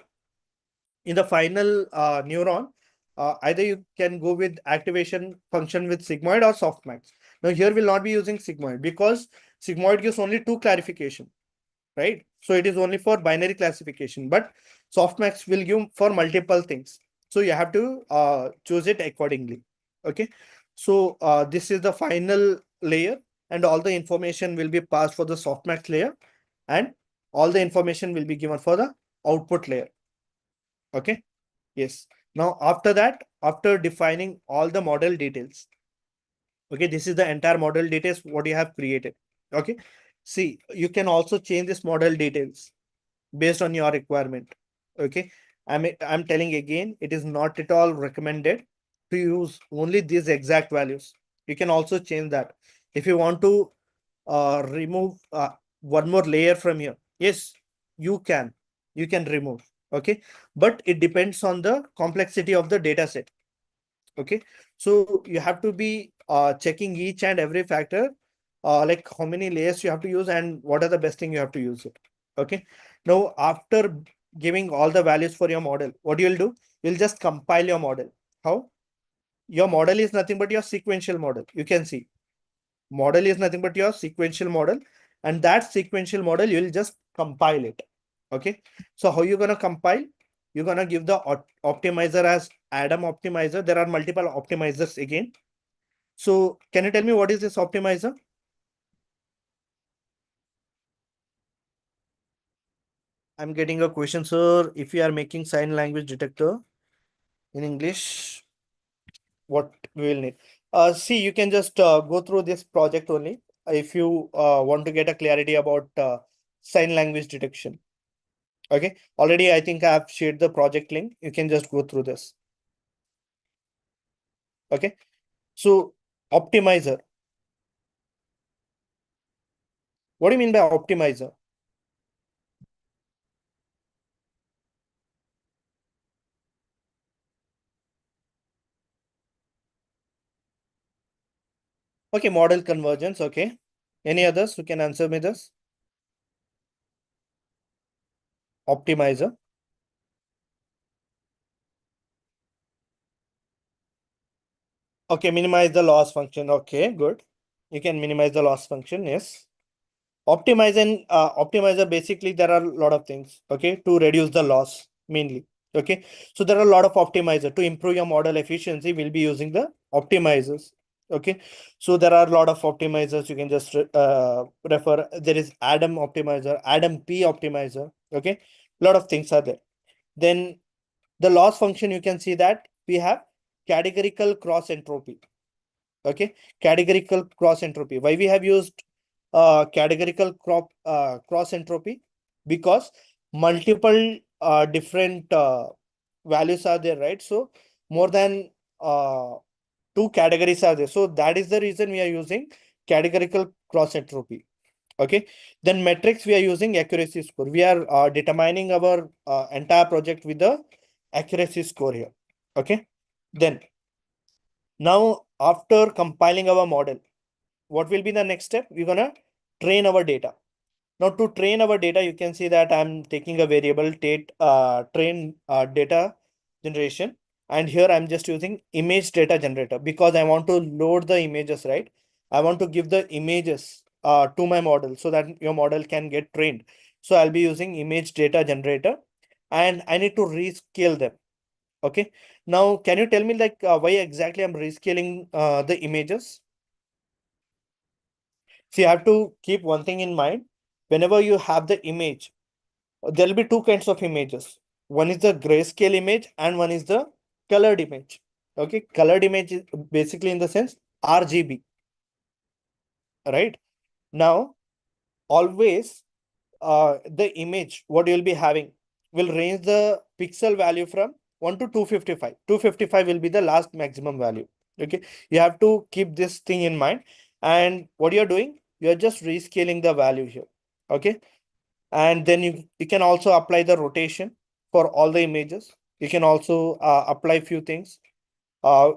in the final neuron, either you can go with activation function with sigmoid or softmax. Now here we'll not be using sigmoid because sigmoid gives only 2 clarification, right? So it is only for binary classification, but softmax will give for multiple things. So you have to choose it accordingly. Okay. So this is the final layer and all the information will be passed for the softmax layer and all the information will be given for the output layer. Okay. Yes. Now after that, after defining all the model details, okay, this is the entire model details what you have created. Okay. See, you can also change this model details based on your requirement. Okay. I'm telling again, it is not at all recommended to use only these exact values. You can also change that. If you want to remove one more layer from here, yes, you can. You can remove. Okay. But it depends on the complexity of the data set. Okay. So you have to be checking each and every factor, like how many layers you have to use and what are the best thing you have to use it. Okay. Now, after giving all the values for your model, what you'll do, you'll just compile your model. How? Your model is nothing but your sequential model. You can see model is nothing but your sequential model, and that sequential model you'll just compile it. Okay. So how you're gonna compile? You're gonna give the optimizer as Adam optimizer. There are multiple optimizers again. So can you tell me what is this optimizer? I'm getting a question, sir. If you are making sign language detector in English, what we will need? See, you can just go through this project only if you want to get a clarity about sign language detection. Okay. Already, I think I've shared the project link. You can just go through this. Okay. So optimizer. What do you mean by optimizer? Okay, model convergence. Okay. Any others who can answer me this? Optimizer. Okay, minimize the loss function. Okay, good. You can minimize the loss function. Yes. Optimizer, basically there are a lot of things, okay, to reduce the loss mainly. Okay, so there are a lot of optimizer to improve your model efficiency. We'll be using the optimizers. Okay, so there are a lot of optimizers. You can just refer. There is Adam optimizer, Adam P optimizer. Okay, a lot of things are there. Then the loss function, you can see that we have categorical cross entropy. Okay, categorical cross entropy. Why we have used categorical cross entropy? Because multiple different values are there, right? So more than two categories are there. So that is the reason we are using categorical cross entropy. Okay, then metrics, we are using accuracy score. We are determining our entire project with the accuracy score here. Okay, then now after compiling our model, what will be the next step? We're gonna train our data. Now to train our data, you can see that I'm taking a variable train data generation. And here I'm just using image data generator because I want to load the images, right? I want to give the images to my model so that your model can get trained. So I'll be using image data generator and I need to rescale them. Okay. Now, can you tell me like why exactly I'm rescaling the images? So you have to keep one thing in mind. Whenever you have the image, there will be two kinds of images. One is the grayscale image and one is the colored image. Okay, colored image is basically in the sense RGB, right? Now, always the image, what you'll be having, will range the pixel value from 1 to 255. 255 will be the last maximum value. Okay, you have to keep this thing in mind. And what you're doing, you're just rescaling the value here. Okay, and then you can also apply the rotation for all the images. You can also apply few things, uh,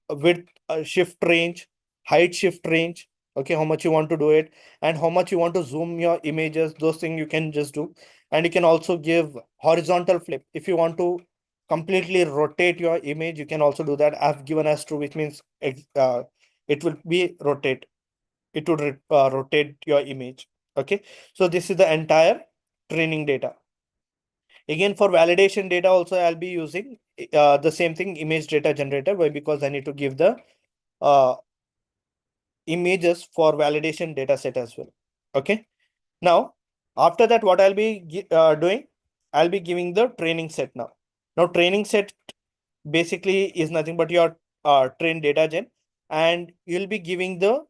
width shift range, height shift range. Okay, how much you want to do it and how much you want to zoom your images, those things you can just do. And you can also give horizontal flip. If you want to completely rotate your image, you can also do that. I've given as true, which means it will be rotate. It would rotate your image. Okay, so this is the entire training data. Again, for validation data also, I'll be using the same thing, image data generator. Why? Because I need to give the uh, images for validation data set as well. Okay. Now, after that, what I'll be doing, I'll be giving the training set now. Now, training set basically is nothing but your train data gen, and you'll be giving the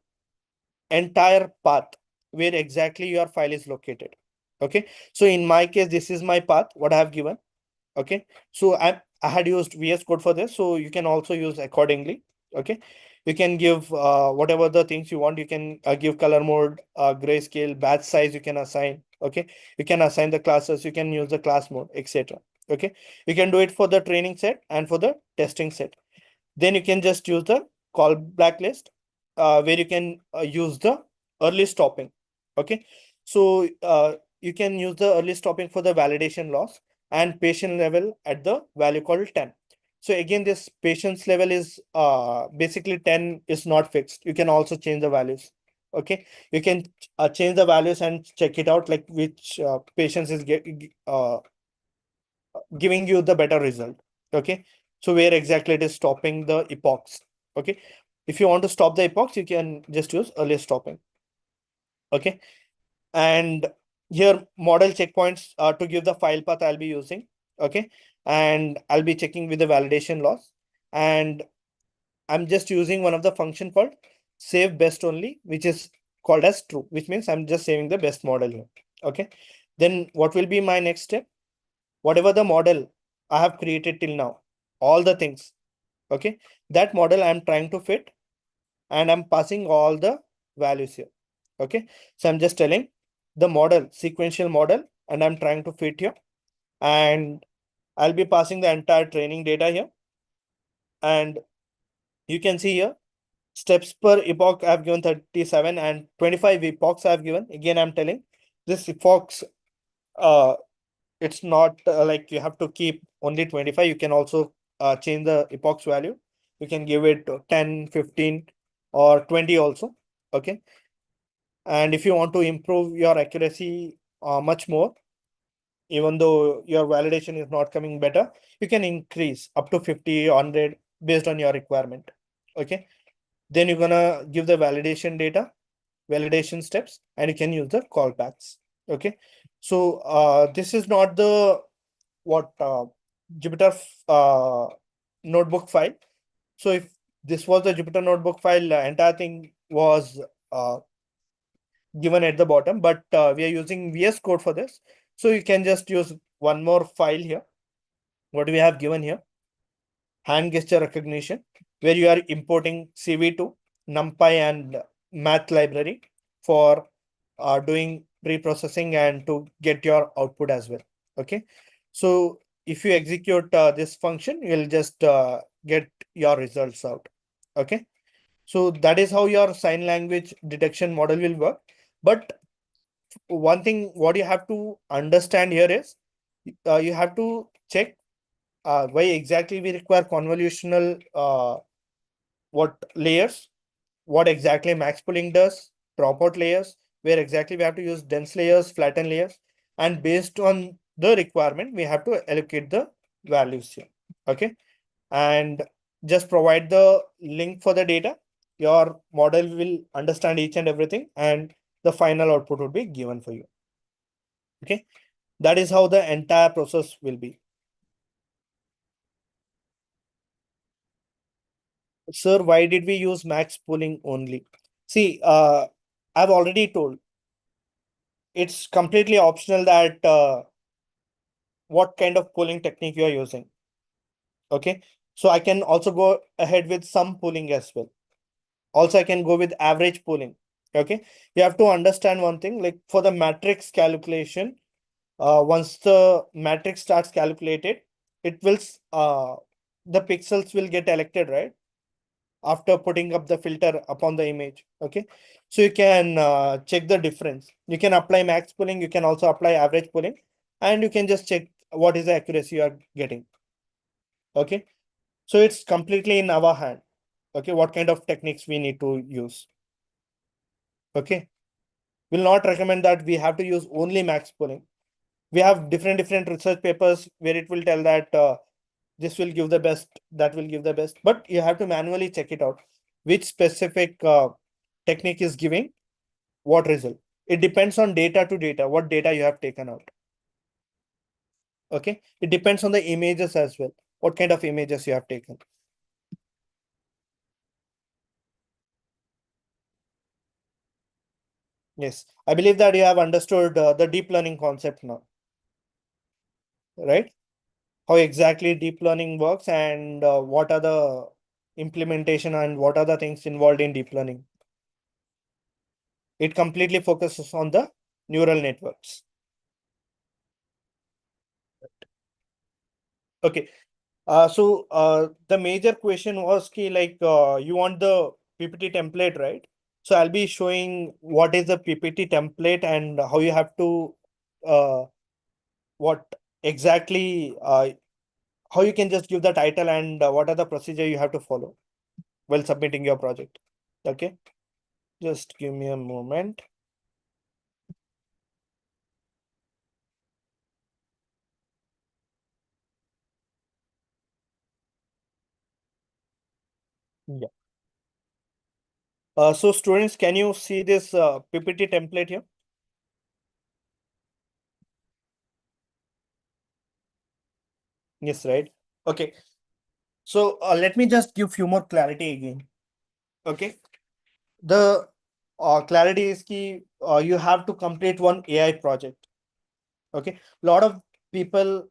entire path where exactly your file is located. Okay. So in my case, this is my path, what I have given. Okay, so I had used VS Code for this, so you can also use accordingly. Okay, you can give whatever the things you want. You can give color mode, grayscale, batch size, you can assign. Okay, you can assign the classes, you can use the class mode, etc. Okay, you can do it for the training set and for the testing set. Then you can just use the call blacklist, where you can use the early stopping. Okay, so you can use the early stopping for the validation loss and patient level at the value called 10. So again, this patience level is basically 10 is not fixed. You can also change the values. Okay, you can change the values and check it out like which patience is giving you the better result. Okay, so where exactly it is stopping the epochs. Okay, if you want to stop the epochs, you can just use early stopping. Okay, and here model checkpoints to give the file path I'll be using. Okay, and I'll be checking with the validation loss, and I'm just using one of the function called save best only, which is called as true, which means I'm just saving the best model here. Okay, then what will be my next step? Whatever the model I have created till now, all the things, okay, that model I'm trying to fit and I'm passing all the values here. Okay, so I'm just telling the model, sequential model, and I'm trying to fit here, and I'll be passing the entire training data here. And you can see here Steps per epoch I've given 37 and 25 epochs I've given. Again, I'm telling this epochs, uh, it's not like you have to keep only 25. You can also change the epochs value. You can give it 10, 15 or 20 also. Okay. And if you want to improve your accuracy much more, even though your validation is not coming better, you can increase up to 50, 100 based on your requirement. Okay. Then you're gonna give the validation data, validation steps, and you can use the callbacks. Okay. So this is not the what Jupyter notebook file. So if this was the Jupyter notebook file, entire thing was uh, given at the bottom, but we are using VS Code for this. So you can just use one more file here. What we have given here, hand gesture recognition, where you are importing CV2, NumPy, and math library for doing pre-processing and to get your output as well. Okay. So if you execute this function, you'll just get your results out. Okay. So that is how your sign language detection model will work. But one thing, what you have to understand here is you have to check why exactly we require convolutional what layers, what exactly max pooling does, dropout layers, where exactly we have to use dense layers, flatten layers, and based on the requirement, we have to allocate the values here. Okay. And just provide the link for the data. Your model will understand each and everything, and the final output would be given for you. Okay. That is how the entire process will be. Sir, why did we use max pooling only? See, I've already told it's completely optional that what kind of pooling technique you are using. Okay. So I can also go ahead with some pooling as well. Also, I can go with average pooling. Okay. You have to understand one thing, like for the matrix calculation, once the matrix starts calculated, it will, the pixels will get elected, right? After putting up the filter upon the image. Okay. So you can check the difference. You can apply max pooling. You can also apply average pooling, and you can just check what is the accuracy you are getting. Okay. So it's completely in our hand. Okay. What kind of techniques we need to use. Okay. Will not recommend that we have to use only max pooling. We have different research papers where it will tell that this will give the best, that will give the best, but you have to manually check it out which specific technique is giving what result. It depends on data to data, what data you have taken out. Okay. It depends on the images as well, what kind of images you have taken. Yes, I believe that you have understood the deep learning concept now, right? How exactly deep learning works, and what are the implementation and what are the things involved in deep learning. It completely focuses on the neural networks. Okay. So the major question was ki, like you want the PPT template, right? So I'll be showing what is the PPT template and how you have to uh, what exactly how you can just give the title and what are the procedure you have to follow while submitting your project. Okay. Just give me a moment. Yeah. So students, can you see this PPT template here? Yes, right. Okay. So let me just give few more clarity again. Okay. The clarity is key. You have to complete one AI project. Okay. A lot of people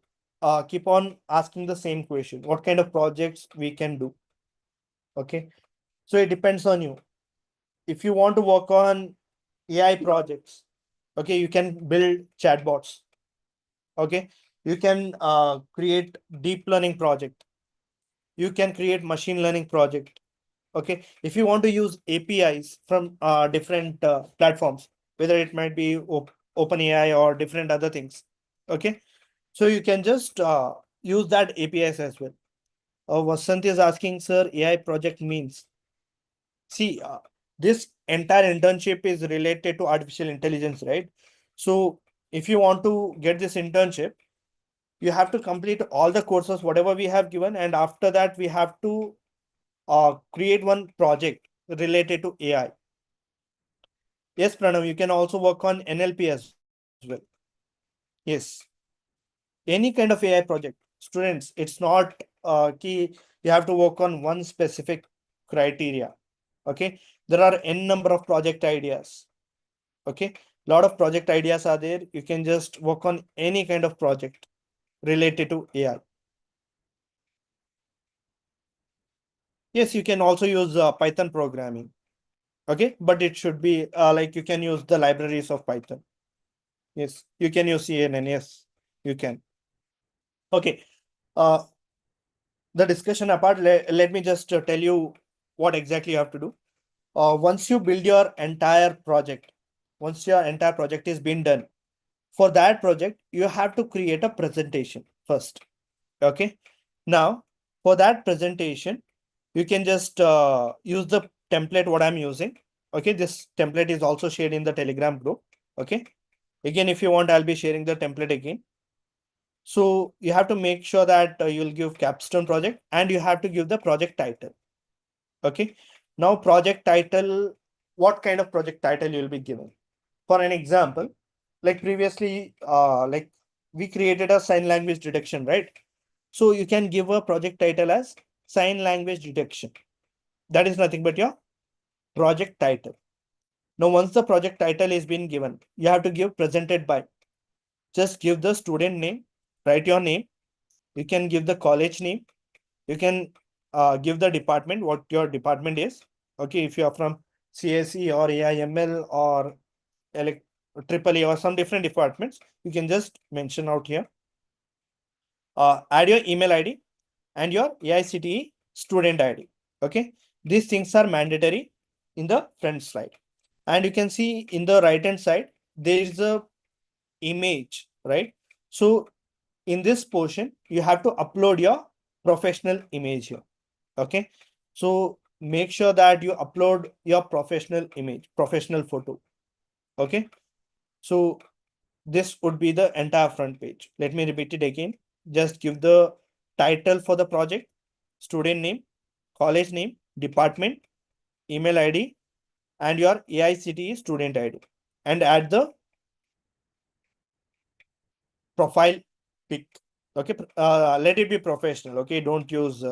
keep on asking the same question. What kind of projects we can do? Okay. So it depends on you. If you want to work on AI projects, okay, you can build chatbots. Okay. You can create deep learning project. You can create machine learning project. Okay, if you want to use APIs from different platforms, whether it might be OpenAI or different other things, okay, so you can just use that APIs as well. Vasant is asking, sir, AI project means. See, this entire internship is related to artificial intelligence, right? So if you want to get this internship, you have to complete all the courses, whatever we have given, and after that, we have to create one project related to AI. Yes, Pranav, you can also work on NLP as well. Yes, any kind of AI project. Students, it's not key, you have to work on one specific criteria. Okay, there are n number of project ideas. Okay, lot of project ideas are there. You can just work on any kind of project related to AI. Yes, you can also use Python programming. Okay, but it should be like you can use the libraries of Python. Yes, you can use CNN. Yes, you can. Okay. Uh, the discussion apart, let me just tell you what exactly you have to do. Once you build your entire project, once your entire project is being done, for that project, you have to create a presentation first. Okay. Now, for that presentation, you can just use the template what I'm using. Okay, this template is also shared in the Telegram group. Okay. Again, if you want, I'll be sharing the template again. So you have to make sure that you'll give capstone project and you have to give the project title. Okay. Now project title, what kind of project title you'll be given? For an example, like previously, like we created a sign language detection, right? So you can give a project title as sign language detection. That is nothing but your project title. Now, once the project title is been given, you have to give presented by. Just give the student name, write your name. You can give the college name. You can give the department, what your department is. Okay, if you are from CSE or AIML or Triple A or some different departments, you can just mention out here. Add your email ID and your AICTE student ID. Okay, these things are mandatory in the front slide. And you can see in the right hand side, there is a image, right? So in this portion, you have to upload your professional image here. Okay, so make sure that you upload your professional image, professional photo. Okay, so this would be the entire front page. Let me repeat it again. Just give the title for the project, student name, college name, department, email ID, and your AICTE student ID, and add the profile pic. Okay, let it be professional. Okay, don't use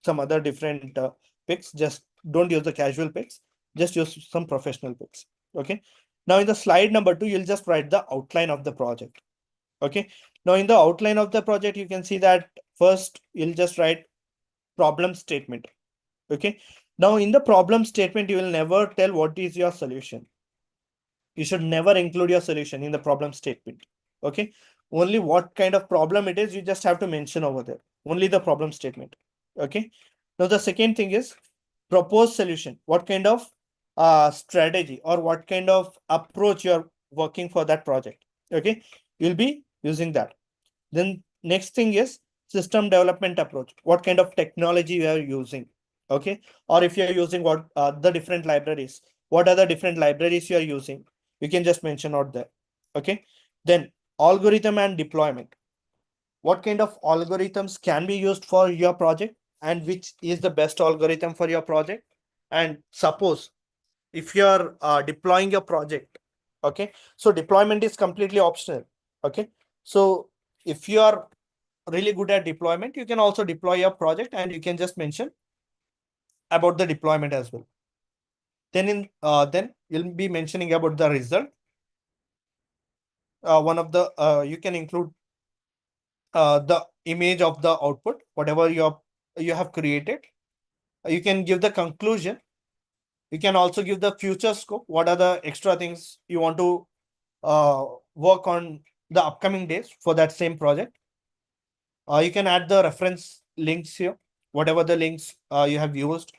some other different pics. Just don't use the casual pics. Just use some professional pics. Okay. Now in the slide number 2, you'll just write the outline of the project. Okay. Now in the outline of the project, you can see that first you'll just write problem statement. Okay. Now in the problem statement, you will never tell what is your solution. You should never include your solution in the problem statement. Okay. Only what kind of problem it is, you just have to mention over there. Only the problem statement. Okay. Now the second thing is proposed solution. What kind of strategy or what kind of approach you're working for that project. Okay. You'll be using that. Then next thing is system development approach. What kind of technology you are using? Okay. Or if you're using what the different libraries, what are the different libraries you are using? You can just mention out there. Okay. Then algorithm and deployment. What kind of algorithms can be used for your project and which is the best algorithm for your project? And suppose if you're deploying your project, okay, so deployment is completely optional. Okay, so if you are really good at deployment, you can also deploy your project and you can just mention about the deployment as well. Then you'll be mentioning about the result. One of the you can include the image of the output, whatever you have created. You can give the conclusion. You can also give the future scope. What are the extra things you want to work on the upcoming days for that same project? You can add the reference links here, whatever the links you have used.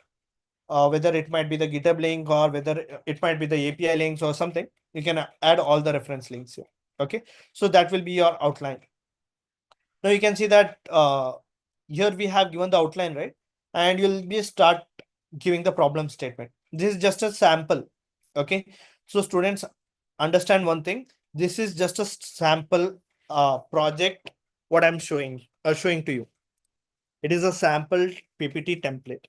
whether it might be the GitHub link or whether it might be the API links or something, you can add all the reference links here. Okay, so that will be your outline. Now you can see that here we have given the outline, right? And you'll be start giving the problem statement. This is just a sample. Okay, so students understand one thing. This is just a sample project. What I'm showing to you. It is a sample PPT template.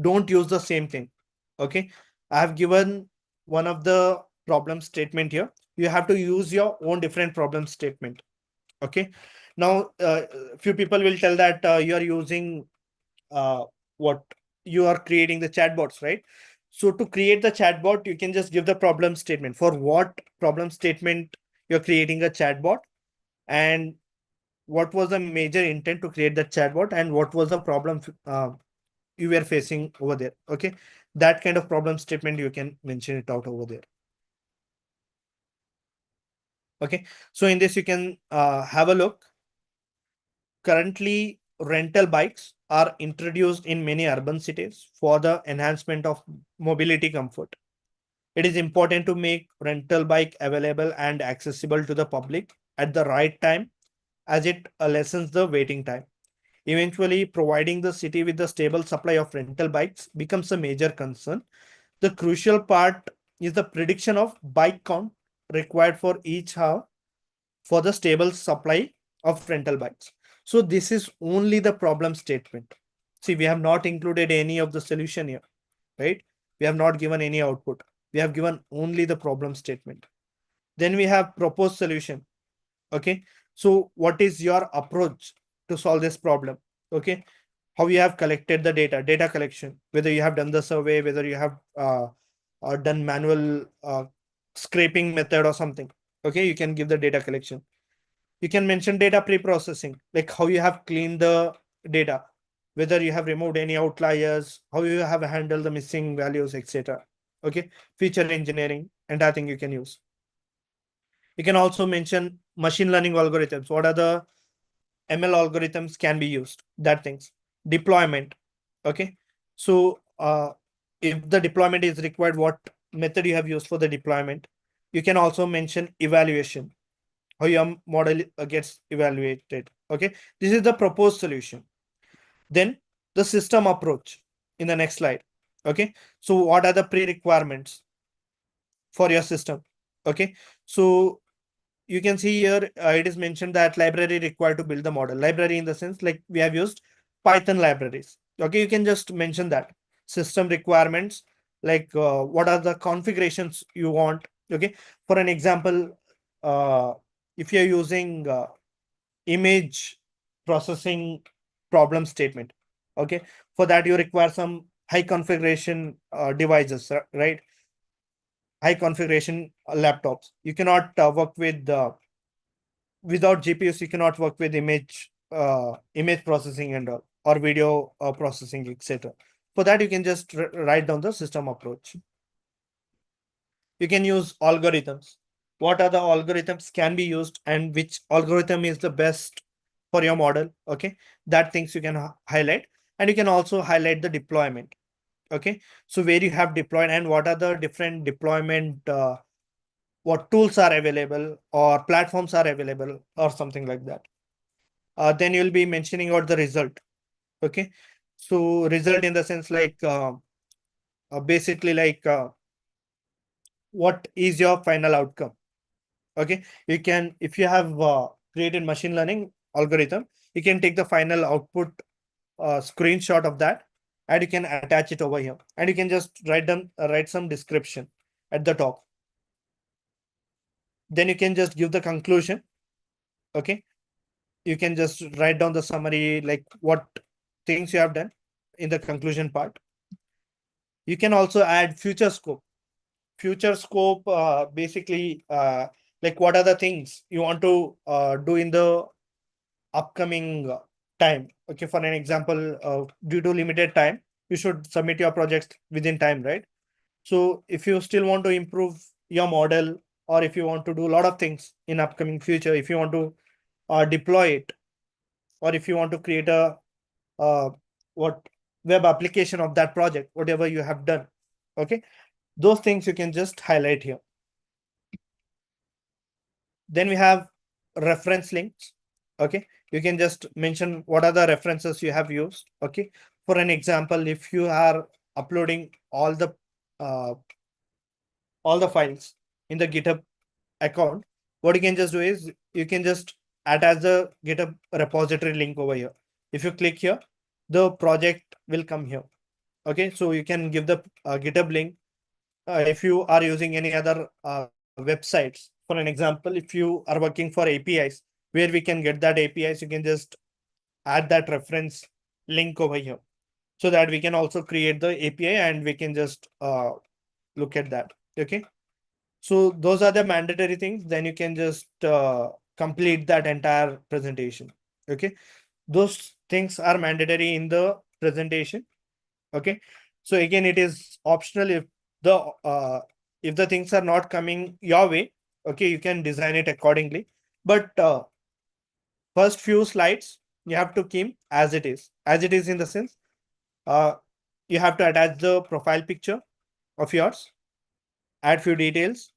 Don't use the same thing. Okay, I have given one of the problem statement here. You have to use your own different problem statement. Okay, now few people will tell that you are using what you are creating the chatbots, right? So to create the chatbot, you can just give the problem statement for what problem statement you're creating a chatbot, and what was the major intent to create the chatbot, and what was the problem you were facing over there. Okay, that kind of problem statement you can mention it out over there. Okay, so in this you can have a look. Currently, rental bikes are introduced in many urban cities for the enhancement of mobility comfort. It is important to make rental bike available and accessible to the public at the right time, as it lessens the waiting time. Eventually, providing the city with a stable supply of rental bikes becomes a major concern. The crucial part is the prediction of bike count required for each hour for the stable supply of rental bikes. So this is only the problem statement. See, we have not included any of the solution here, right? We have not given any output. We have given only the problem statement. Then we have proposed solution. Okay, so what is your approach to solve this problem? Okay, how you have collected the data collection, whether you have done the survey, whether you have done manual scraping method or something. Okay, you can give the data collection. You can mention data pre-processing, like how you have cleaned the data, whether you have removed any outliers, how you have handled the missing values, etc. Okay, feature engineering, and I think you can use. You can also mention machine learning algorithms. What are the ML algorithms can be used? That things. Deployment. Okay. So if the deployment is required, what method you have used for the deployment? You can also mention evaluation, how your model gets evaluated. Okay. This is the proposed solution. Then the system approach in the next slide. Okay. So what are the pre-requirements for your system? Okay. So you can see here it is mentioned that library required to build the model. Library in the sense like we have used Python libraries. Okay, you can just mention that system requirements, like what are the configurations you want. Okay, for an example, if you're using image processing problem statement, okay, for that you require some high configuration devices, right? High configuration laptops. You cannot work with without GPUs, you cannot work with image processing and all, or video processing, etc. For that, you can just write down the system approach. You can use algorithms. What are the algorithms can be used, and which algorithm is the best for your model? Okay, that things you can highlight, and you can also highlight the deployment. Okay, so where you have deployed and what are the different deployment what tools are available or platforms are available or something like that. Then you'll be mentioning out the result. Okay, so result in the sense like basically like what is your final outcome. Okay, you can, if you have created machine learning algorithm, you can take the final output screenshot of that, and you can attach it over here, and you can just write some description at the top. Then you can just give the conclusion. Okay, you can just write down the summary, like what things you have done in the conclusion part. You can also add future scope. Future scope basically like what are the things you want to do in the upcoming time. Okay, for an example, due to limited time, you should submit your projects within time, right? So if you still want to improve your model, or if you want to do a lot of things in upcoming future, if you want to deploy it, or if you want to create a what web application of that project, whatever you have done. Okay, those things you can just highlight here. Then we have reference links. Okay, you can just mention what are the references you have used. Okay, for an example, if you are uploading all the files in the GitHub account, what you can just do is you can just attach the GitHub repository link over here. If you click here, the project will come here. Okay, so you can give the GitHub link. If you are using any other websites, for an example, if you are working for APIs, where we can get that APIs, you can just add that reference link over here, so that we can also create the API and we can just look at that. Okay, so those are the mandatory things. Then you can just complete that entire presentation. Okay, those things are mandatory in the presentation. Okay, so again, it is optional if the things are not coming your way. Okay, you can design it accordingly, but first few slides you have to keep as it is, in the sense uh, you have to attach the profile picture of yours, add few details,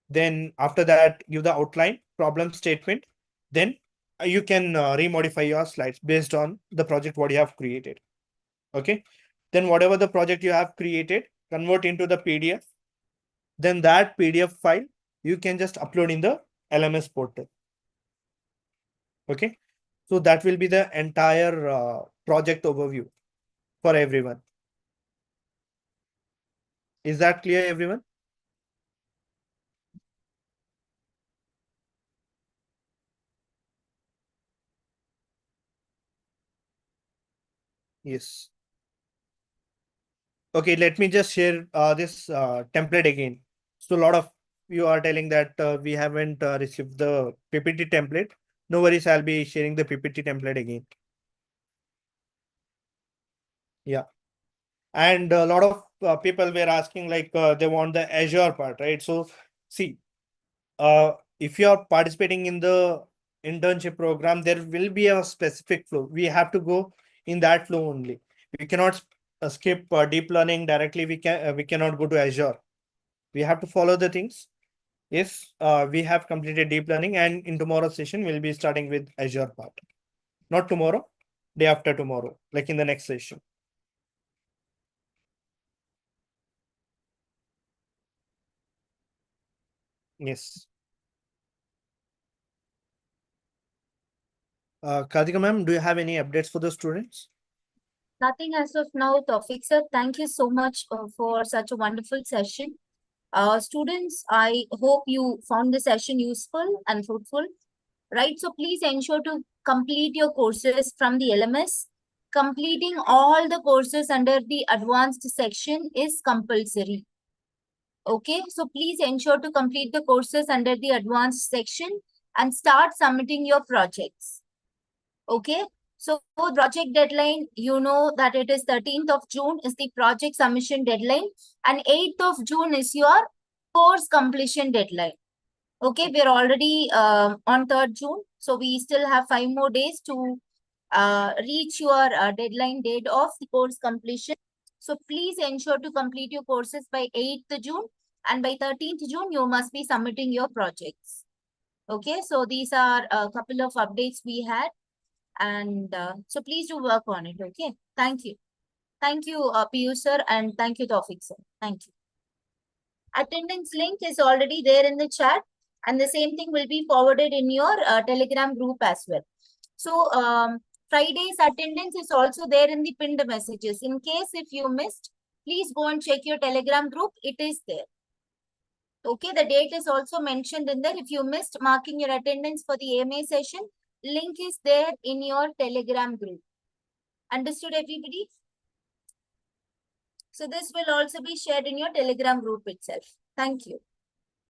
then after that give the outline, problem statement, then you can remodify your slides based on the project what you have created. Okay, then whatever the project you have created, convert into the PDF. Then that PDF file you can just upload in the LMS portal. Okay, so that will be the entire project overview for everyone. Is that clear, everyone? Yes. Okay, let me just share this template again. So a lot of you are telling that we haven't received the PPT template. No worries, I'll be sharing the PPT template again. Yeah. And a lot of people were asking like they want the Azure part, right? So see, if you are participating in the internship program, there will be a specific flow. We have to go in that flow only. We cannot skip deep learning directly. We cannot go to Azure. We have to follow the things. If we have completed deep learning, and in tomorrow's session, we'll be starting with Azure part. Not tomorrow, day after tomorrow, like in the next session. Yes. Kartika ma'am, do you have any updates for the students? Nothing as of now, Tawfiq sir. Thank you so much for such a wonderful session. Students, I hope you found the session useful and fruitful, right? So please ensure to complete your courses from the LMS. Completing all the courses under the advanced section is compulsory. Okay, so please ensure to complete the courses under the advanced section and start submitting your projects. Okay, so project deadline, you know that it is 13th of June is the project submission deadline, and 8th of June is your course completion deadline. Okay, we're already on 3rd June, so we still have 5 more days to reach your deadline date of the course completion. So please ensure to complete your courses by 8th June, and by 13th June, you must be submitting your projects. Okay, so these are a couple of updates we had, and so please do work on it. Okay, thank you. Thank you, Piyush sir, and thank you, Tawfiq sir. Thank you. Attendance link is already there in the chat, and the same thing will be forwarded in your Telegram group as well. So Friday's attendance is also there in the pinned messages. In case if you missed, please go and check your Telegram group. It is there. Okay, the date is also mentioned in there. If you missed marking your attendance for the AMA session, link is there in your Telegram group. Understood, everybody? So this will also be shared in your Telegram group itself. Thank you.